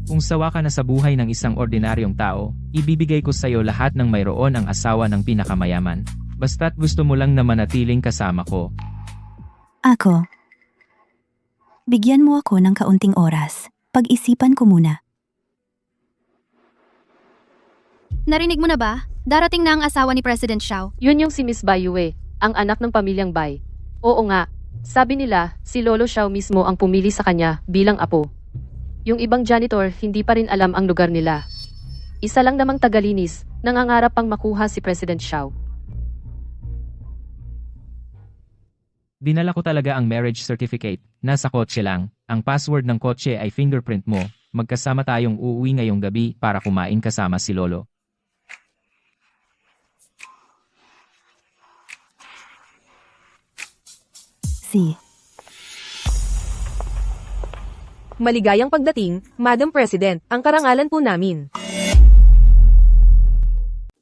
Kung sawa ka na sa buhay ng isang ordinaryong tao, ibibigay ko sa iyo lahat ng mayroon ang asawa ng pinakamayaman. Basta't gusto mo lang na manatiling kasama ko. Ako. Bigyan mo ako ng kaunting oras. Pag-isipan ko muna. Narinig mo na ba? Darating na ang asawa ni President Xiao. Yun yung si Miss Bai Yue, ang anak ng pamilyang Bai. Oo nga, sabi nila, si Lolo Xiao mismo ang pumili sa kanya bilang apo. Yung ibang janitor, hindi pa rin alam ang lugar nila. Isa lang namang tagalinis, nangangarap pang makuha si President Xiao. Dinala ko talaga ang marriage certificate. Nasa kotse lang. Ang password ng kotse ay fingerprint mo. Magkasama tayong uuwi ngayong gabi para kumain kasama si Lolo. Si. Maligayang pagdating, Madam President, ang karangalan po namin.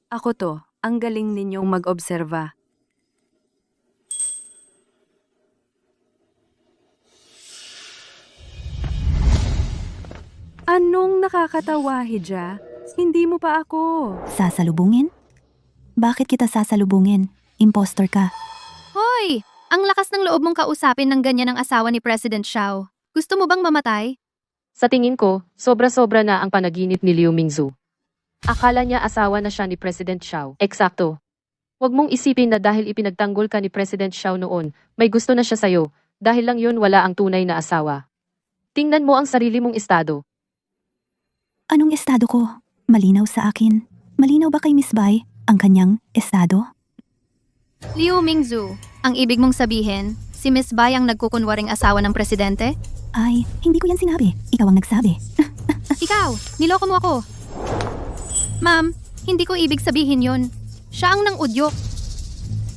Ako to, ang galing ninyong mag-obserba. Anong nakakatawa, Hija? Hindi mo pa ako. Sasalubungin? Bakit kita sasalubungin? Impostor ka. Hoy! Ang lakas ng loob mong kausapin ng ganyan ang asawa ni President Xiao. Gusto mo bang mamatay? Sa tingin ko, sobra-sobra na ang panaginip ni Liu Mingzu. Akala niya asawa na siya ni President Xiao. Eksakto. Huwag mong isipin na dahil ipinagtanggol ka ni President Xiao noon, may gusto na siya sa'yo. Dahil lang yun wala ang tunay na asawa. Tingnan mo ang sarili mong estado. Anong estado ko? Malinaw sa akin. Malinaw ba kay Miss Bai ang kanyang estado? Liu Mingzu, ang ibig mong sabihin, si Miss Bai ang nagkukunwaring asawa ng presidente? Ay, hindi ko yan sinabi. Ikaw ang nagsabi. Ikaw, niloko mo ako. Ma'am, hindi ko ibig sabihin yon. Siya ang nang udyok.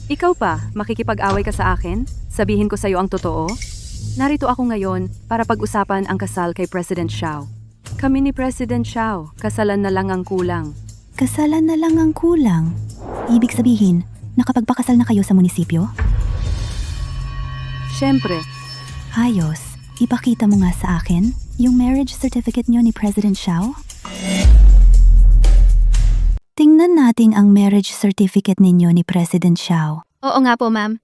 Ikaw pa, makikipag-away ka sa akin? Sabihin ko sa'yo ang totoo? Narito ako ngayon para pag-usapan ang kasal kay President Xiao. Kami ni President Xiao, kasalan na lang ang kulang. Kasalan na lang ang kulang. Ibig sabihin, nakapagpakasal na kayo sa munisipyo? Siyempre, Ayos. Ipakita mo nga sa akin yung marriage certificate nyo ni President Xiao. Tingnan natin ang marriage certificate ninyo ni President Xiao. Oo nga po, ma'am.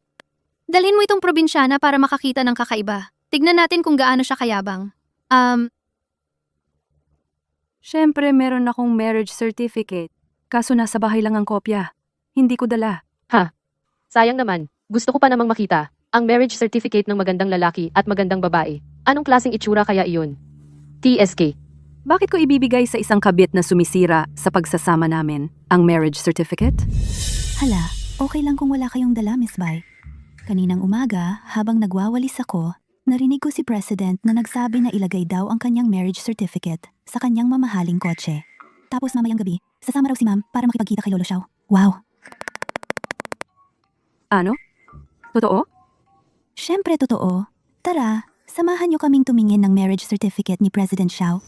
Dalhin mo itong probinsyana para makakita ng kakaiba. Tignan natin kung gaano siya kayabang. siyempre meron akong marriage certificate. Kaso nasa bahay lang ang kopya. Hindi ko dala. Sayang naman, gusto ko pa namang makita ang marriage certificate ng magandang lalaki at magandang babae. Anong klaseng itsura kaya iyon? TSK. Bakit ko ibibigay sa isang kabit na sumisira sa pagsasama namin ang marriage certificate? Hala, okay lang kung wala kayong dala, Miss Bai. Kaninang umaga, habang nagwawalis ako, narinig ko si President na nagsabi na ilagay daw ang kanyang marriage certificate sa kanyang mamahaling kotse. Tapos mamayang gabi, sasama raw si Ma'am para makipagkita kay Lolo Xiao. Wow! Ano? Totoo? Siyempre totoo. Tara, samahan niyo kaming tumingin ng marriage certificate ni President Xiao.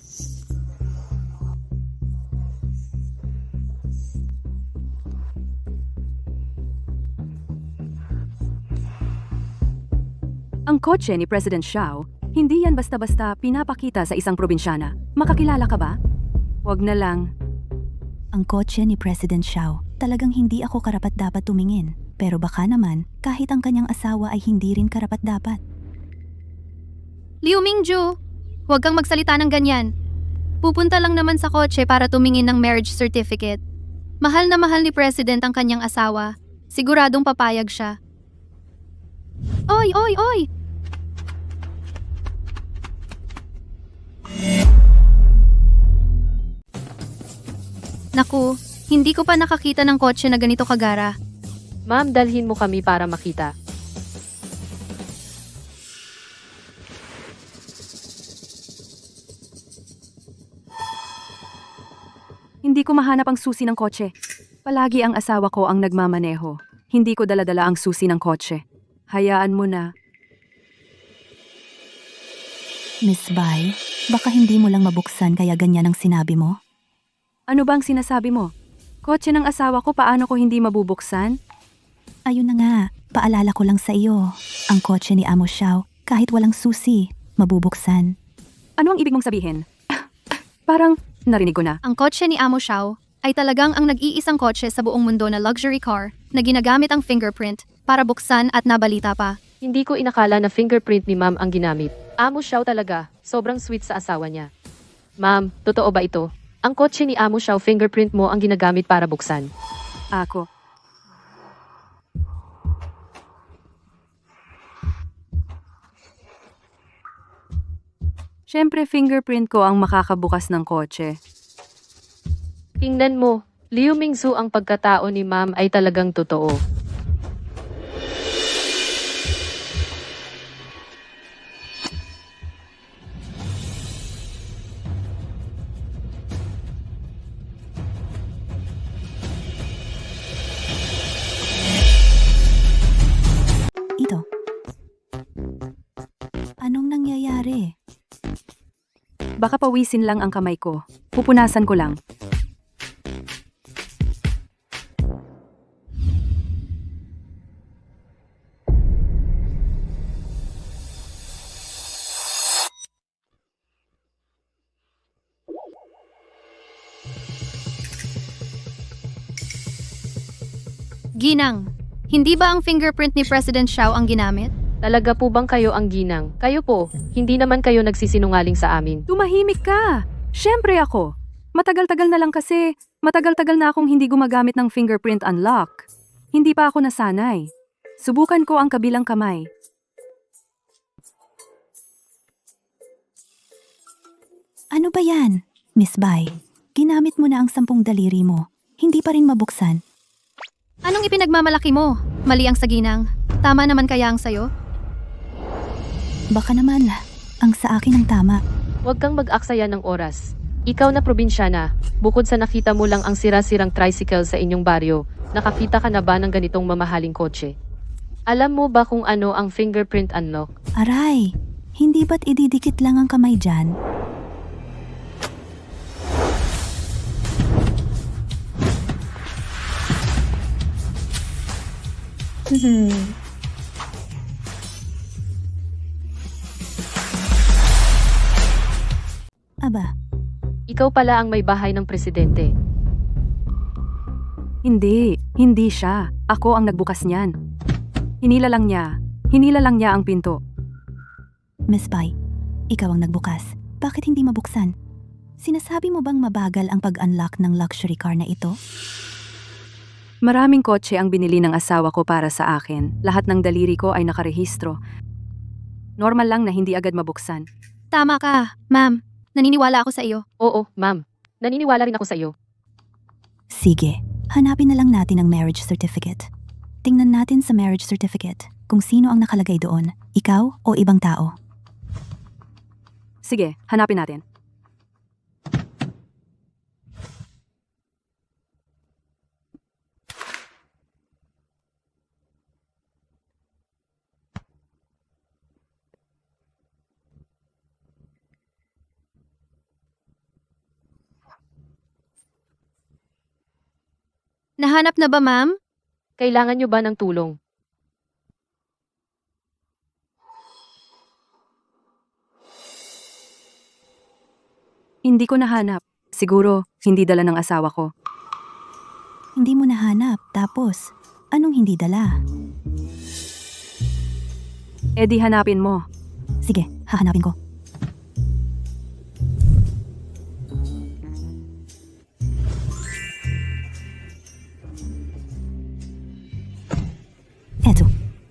Ang kotse ni President Xiao, hindi yan basta-basta pinapakita sa isang probinsyana. Makakilala ka ba? Wag na lang. Ang kotse ni President Xiao, talagang hindi ako karapat-dapat tumingin. Pero baka naman, kahit ang kanyang asawa ay hindi rin karapat-dapat. Liu Mingju, huwag kang magsalita ng ganyan. Pupunta lang naman sa kotse para tumingin ng marriage certificate. Mahal na mahal ni President ang kanyang asawa. Siguradong papayag siya. Oy, oy, oy! Naku, hindi ko pa nakakita ng kotse na ganito kagara. Ma'am, dalhin mo kami para makita. Hindi ko mahanap ang susi ng kotse. Palagi ang asawa ko ang nagmamaneho. Hindi ko daladala ang susi ng kotse. Hayaan mo na. Miss Bai, baka hindi mo lang mabuksan kaya ganyan ang sinabi mo? Ano bang sinasabi mo? Kotse ng asawa ko, paano ko hindi mabubuksan? Ayun na nga, paalala ko lang sa iyo. Ang kotse ni Amo Xiao, kahit walang susi, mabubuksan. Ano ang ibig mong sabihin? Parang narinig ko na. Ang kotse ni Amo Xiao ay talagang ang nag-iisang kotse sa buong mundo na luxury car na ginagamit ang fingerprint para buksan at nabalita pa. Hindi ko inakala na fingerprint ni ma'am ang ginamit. Amo Xiao talaga, sobrang sweet sa asawa niya. Ma'am, totoo ba ito? Ang kotse ni Amo Xiao fingerprint mo ang ginagamit para buksan. Ako. Siyempre, fingerprint ko ang makakabukas ng kotse. Tingnan mo, Liu Mingzu ang pagkatao ni ma'am ay talagang totoo. Ito. Anong nangyayari? Baka pawisin lang ang kamay ko. Pupunasan ko lang. Ginang, hindi ba ang fingerprint ni President Xiao ang ginamit? Talaga po bang kayo ang ginang? Kayo po, hindi naman kayo nagsisinungaling sa amin. Tumahimik ka! Siyempre ako. Matagal-tagal na lang kasi, matagal-tagal na akong hindi gumagamit ng fingerprint unlock. Hindi pa ako nasanay. Subukan ko ang kabilang kamay. Ano ba yan? Miss Bai, ginamit mo na ang 10 daliri mo. Hindi pa rin mabuksan. Anong ipinagmamalaki mo? Mali ang sa ginang. Tama naman kaya ang sayo? Baka naman, ang sa akin ang tama. Huwag kang mag-aksaya ng oras. Ikaw na probinsyana, bukod sa nakita mo lang ang sira-sirang tricycle sa inyong baryo, nakakita ka na ba ng ganitong mamahaling kotse? Alam mo ba kung ano ang fingerprint unlock? Aray, hindi ba't ididikit lang ang kamay dyan? Aba, Ikaw pala ang may bahay ng presidente. Hindi siya. Ako ang nagbukas niyan. Hinila lang niya ang pinto. Miss Bai, ikaw ang nagbukas. Bakit hindi mabuksan? Sinasabi mo bang mabagal ang pag-unlock ng luxury car na ito? Maraming kotse ang binili ng asawa ko para sa akin. Lahat ng daliri ko ay nakarehistro. Normal lang na hindi agad mabuksan. Tama ka, ma'am. Naniniwala ako sa iyo. Oo, ma'am. Naniniwala rin ako sa iyo. Sige, hanapin na lang natin ang marriage certificate. Tingnan natin sa marriage certificate kung sino ang nakalagay doon, ikaw o ibang tao. Sige, hanapin natin. Nahanap na ba, ma'am? Kailangan nyo ba ng tulong? Hindi ko nahanap. Siguro, hindi dala ng asawa ko. Hindi mo nahanap, tapos, anong hindi dala? Eh di hanapin mo. Sige, hahanapin ko.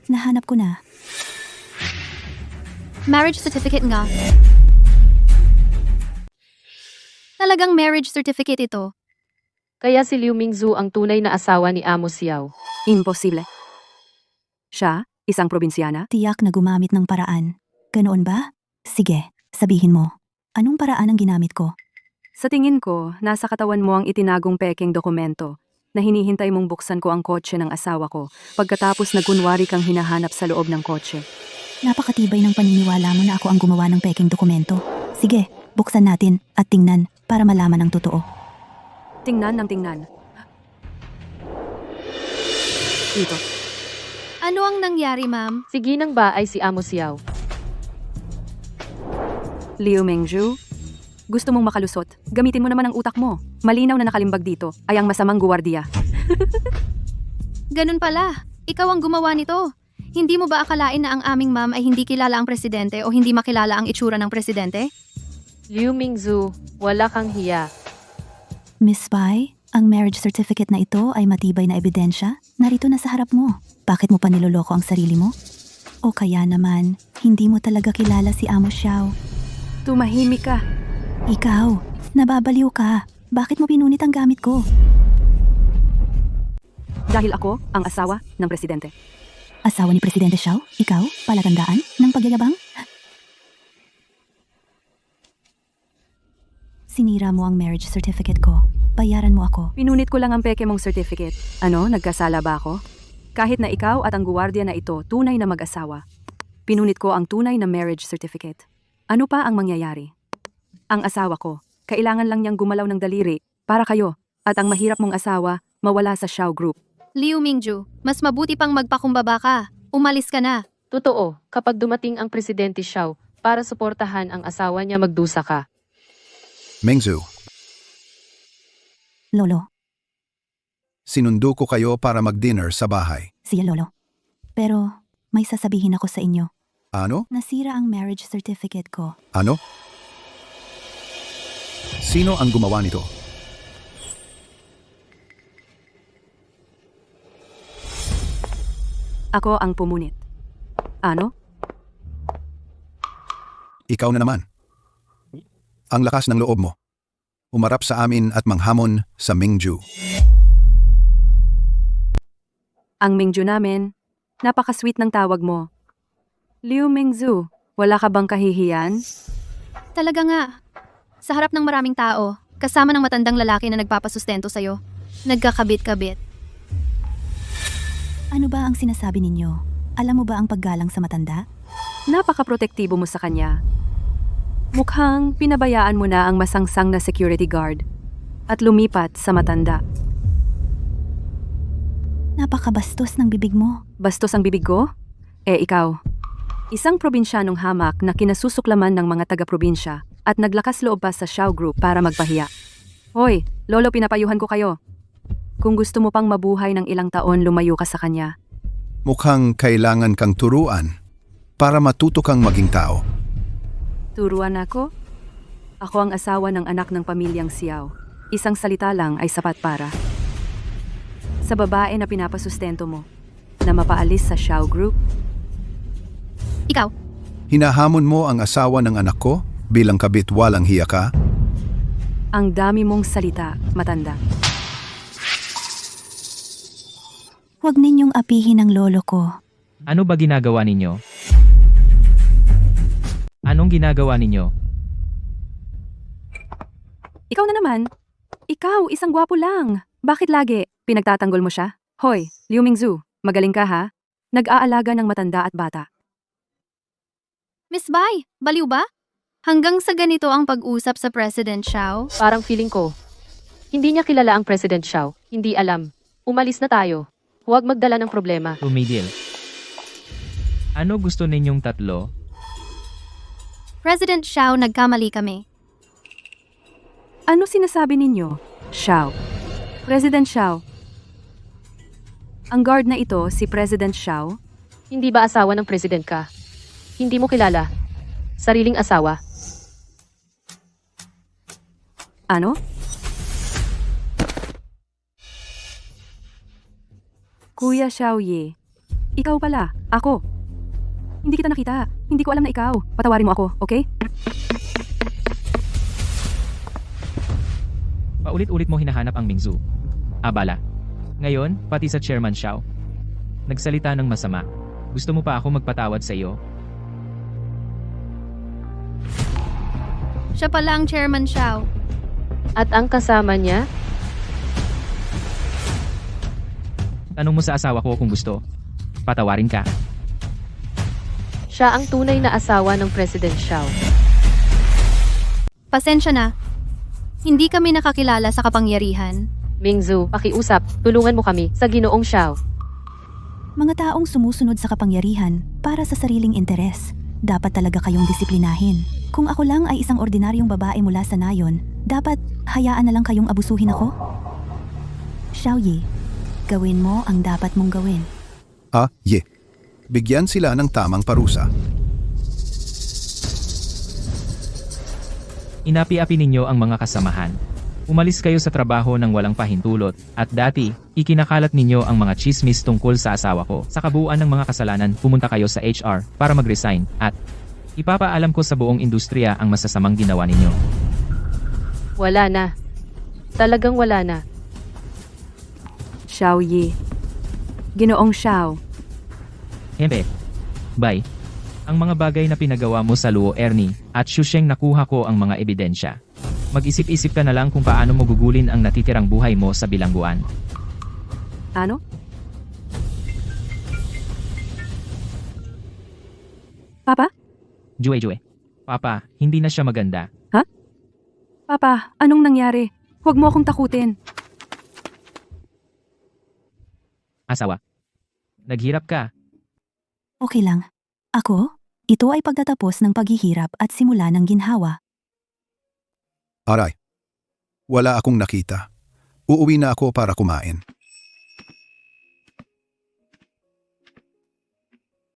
Nahanap ko na. Marriage certificate nga. Talagang marriage certificate ito. Kaya si Liu Mingzu ang tunay na asawa ni Amo Xiao. Imposible. Siya, isang probinsyana? Tiyak na gumamit ng paraan. Ganoon ba? Sige, sabihin mo. Anong paraan ang ginamit ko? Sa tingin ko, nasa katawan mo ang itinagong pekeng dokumento na hinihintay mong buksan ko ang kotse ng asawa ko pagkatapos nagkunwari kang hinahanap sa loob ng kotse. Napakatibay ng paniniwala mo na ako ang gumawa ng peking dokumento. Sige, buksan natin at tingnan para malaman ang totoo. Tingnan ng tingnan. Ito. Ano ang nangyari, ma'am? Si Ginang ba ay si Amo Xiao? Liu Mingzhu, gusto mong makalusot? Gamitin mo naman ang utak mo. Malinaw na nakalimbag dito ay ang masamang guwardiya. Ganun pala. Ikaw ang gumawa nito. Hindi mo ba akalain na ang aming ma'am ay hindi kilala ang presidente o hindi makilala ang itsura ng presidente? Liu Mingzu, wala kang hiya. Miss Pai, ang marriage certificate na ito ay matibay na ebidensya. Narito na sa harap mo. Bakit mo pa niloloko ang sarili mo? O kaya naman, hindi mo talaga kilala si Amo Xiao. Tumahimik ka. Ikaw, nababaliw ka. Bakit mo pinunit ang gamit ko? Dahil ako ang asawa ng presidente. Asawa ni Presidente Xiao? Ikaw? Palatandaan ng pagyayabang? Sinira mo ang marriage certificate ko. Bayaran mo ako. Pinunit ko lang ang peke mong certificate. Ano, nagkasala ba ako? Kahit na ikaw at ang guwardiya na ito tunay na mag-asawa. Pinunit ko ang tunay na marriage certificate. Ano pa ang mangyayari? Ang asawa ko, kailangan lang niyang gumalaw ng daliri para kayo at ang mahirap mong asawa mawala sa Xiao Group. Liu Mingzhu, mas mabuti pang magpakumbaba ka. Umalis ka na. Totoo, kapag dumating ang Presidente Xiao para suportahan ang asawa niya magdusa ka. Mingzu, Lolo, sinundo ko kayo para mag-dinner sa bahay. siya Lolo. Pero may sasabihin ako sa inyo. Ano? Nasira ang marriage certificate ko. Ano? Sino ang gumawa nito? Ako ang pumunit. Ano? Ikaw na naman. Ang lakas ng loob mo. Umarap sa amin at manghamon sa Mingzhu. Ang Mingzhu namin, napaka-sweet ng tawag mo. Liu Mingzhu, wala ka bang kahihiyan? Talaga nga. Sa harap ng maraming tao, kasama ng matandang lalaki na nagpapasustento sa'yo. Nagkakabit-kabit. Ano ba ang sinasabi ninyo? Alam mo ba ang paggalang sa matanda? Napaka-protektibo mo sa kanya. Mukhang pinabayaan mo na ang masangsang na security guard at lumipat sa matanda. Napakabastos ng bibig mo. Bastos ang bibig ko? Ikaw. Isang probinsyanong hamak na kinasusuklaman ng mga taga-probinsya at naglakas loob pa sa Xiao Group para magpahiya. Hoy, lolo, pinapayuhan ko kayo. Kung gusto mo pang mabuhay ng ilang taon, lumayo ka sa kanya. Mukhang kailangan kang turuan para matuto kang maging tao. Turuan ako? Ako ang asawa ng anak ng pamilyang Xiao. Isang salita lang ay sapat para. Sa babae na pinapasustento mo, na mapaalis sa Xiao Group, Ikaw, Hinahamon mo ang asawa ng anak ko bilang kabit walang hiya ka? ang dami mong salita, matanda. Huwag ninyong apihin ang lolo ko. Ano ba ginagawa ninyo? Anong ginagawa ninyo? Ikaw na naman. Ikaw, isang gwapo lang. Bakit lagi? Pinagtatanggol mo siya? Hoy, Liu Mingzhu, magaling ka ha? Nag-aalaga ng matanda at bata. Miss Bai, baliw ba? Hanggang sa ganito ang pag-usap sa President Xiao? Parang feeling ko. Hindi niya kilala ang President Xiao. Hindi alam. Umalis na tayo. Huwag magdala ng problema. Tumigil. Ano gusto ninyong tatlo? President Xiao, nagkamali kami. Ano sinasabi ninyo? Xiao. President Xiao. Ang guard na ito, si President Xiao. Hindi ba asawa ng President ka? Hindi mo kilala. Sariling asawa. Ano? Kuya Xiao Yi. Ikaw pala. Ako. Hindi kita nakita. Hindi ko alam na ikaw. Patawarin mo ako, okay? Paulit-ulit mo hinahanap ang Mingzu. Abala. Ngayon, pati sa Chairman Xiao. Nagsalita ng masama. Gusto mo pa ako magpatawad sa iyo? Siya pala ang Chairman Xiao. At ang kasama niya? Tanong mo sa asawa ko kung gusto. Patawarin ka. Siya ang tunay na asawa ng President Xiao. Pasensya na. Hindi kami nakakilala sa kapangyarihan. Mingzu, pakiusap, tulungan mo kami sa Ginoong Xiao. Mga taong sumusunod sa kapangyarihan para sa sariling interes. Dapat talaga kayong disiplinahin. Kung ako lang ay isang ordinaryong babae mula sa nayon, dapat hayaan na lang kayong abusuhin ako? Xiao Yi, gawin mo ang dapat mong gawin. Ye. Bigyan sila ng tamang parusa. Inapi-api ninyo ang mga kasamahan. Umalis kayo sa trabaho ng walang pahintulot, at dati, ikinakalat ninyo ang mga chismis tungkol sa asawa ko. Sa kabuuan ng mga kasalanan, pumunta kayo sa HR para mag-resign, at ipapaalam ko sa buong industriya ang masasamang ginawa ninyo. Wala na. Talagang wala na. Xiao Yi. Ginoong Xiao. Hempe. Bye. Ang mga bagay na pinagawa mo sa Luo Ernie, at Shusheng nakuha ko ang mga ebidensya. Mag-isip-isip ka na lang kung paano mo gugulin ang natitirang buhay mo sa bilangguan. Ano? Papa? Jue. Papa, hindi na siya maganda. Papa, anong nangyari? Huwag mo akong takutin. Asawa. Naghirap ka. Okay lang. Ako? Ito ay pagtatapos ng paghihirap at simula ng ginhawa. Aray. Wala akong nakita. Uuwi na ako para kumain.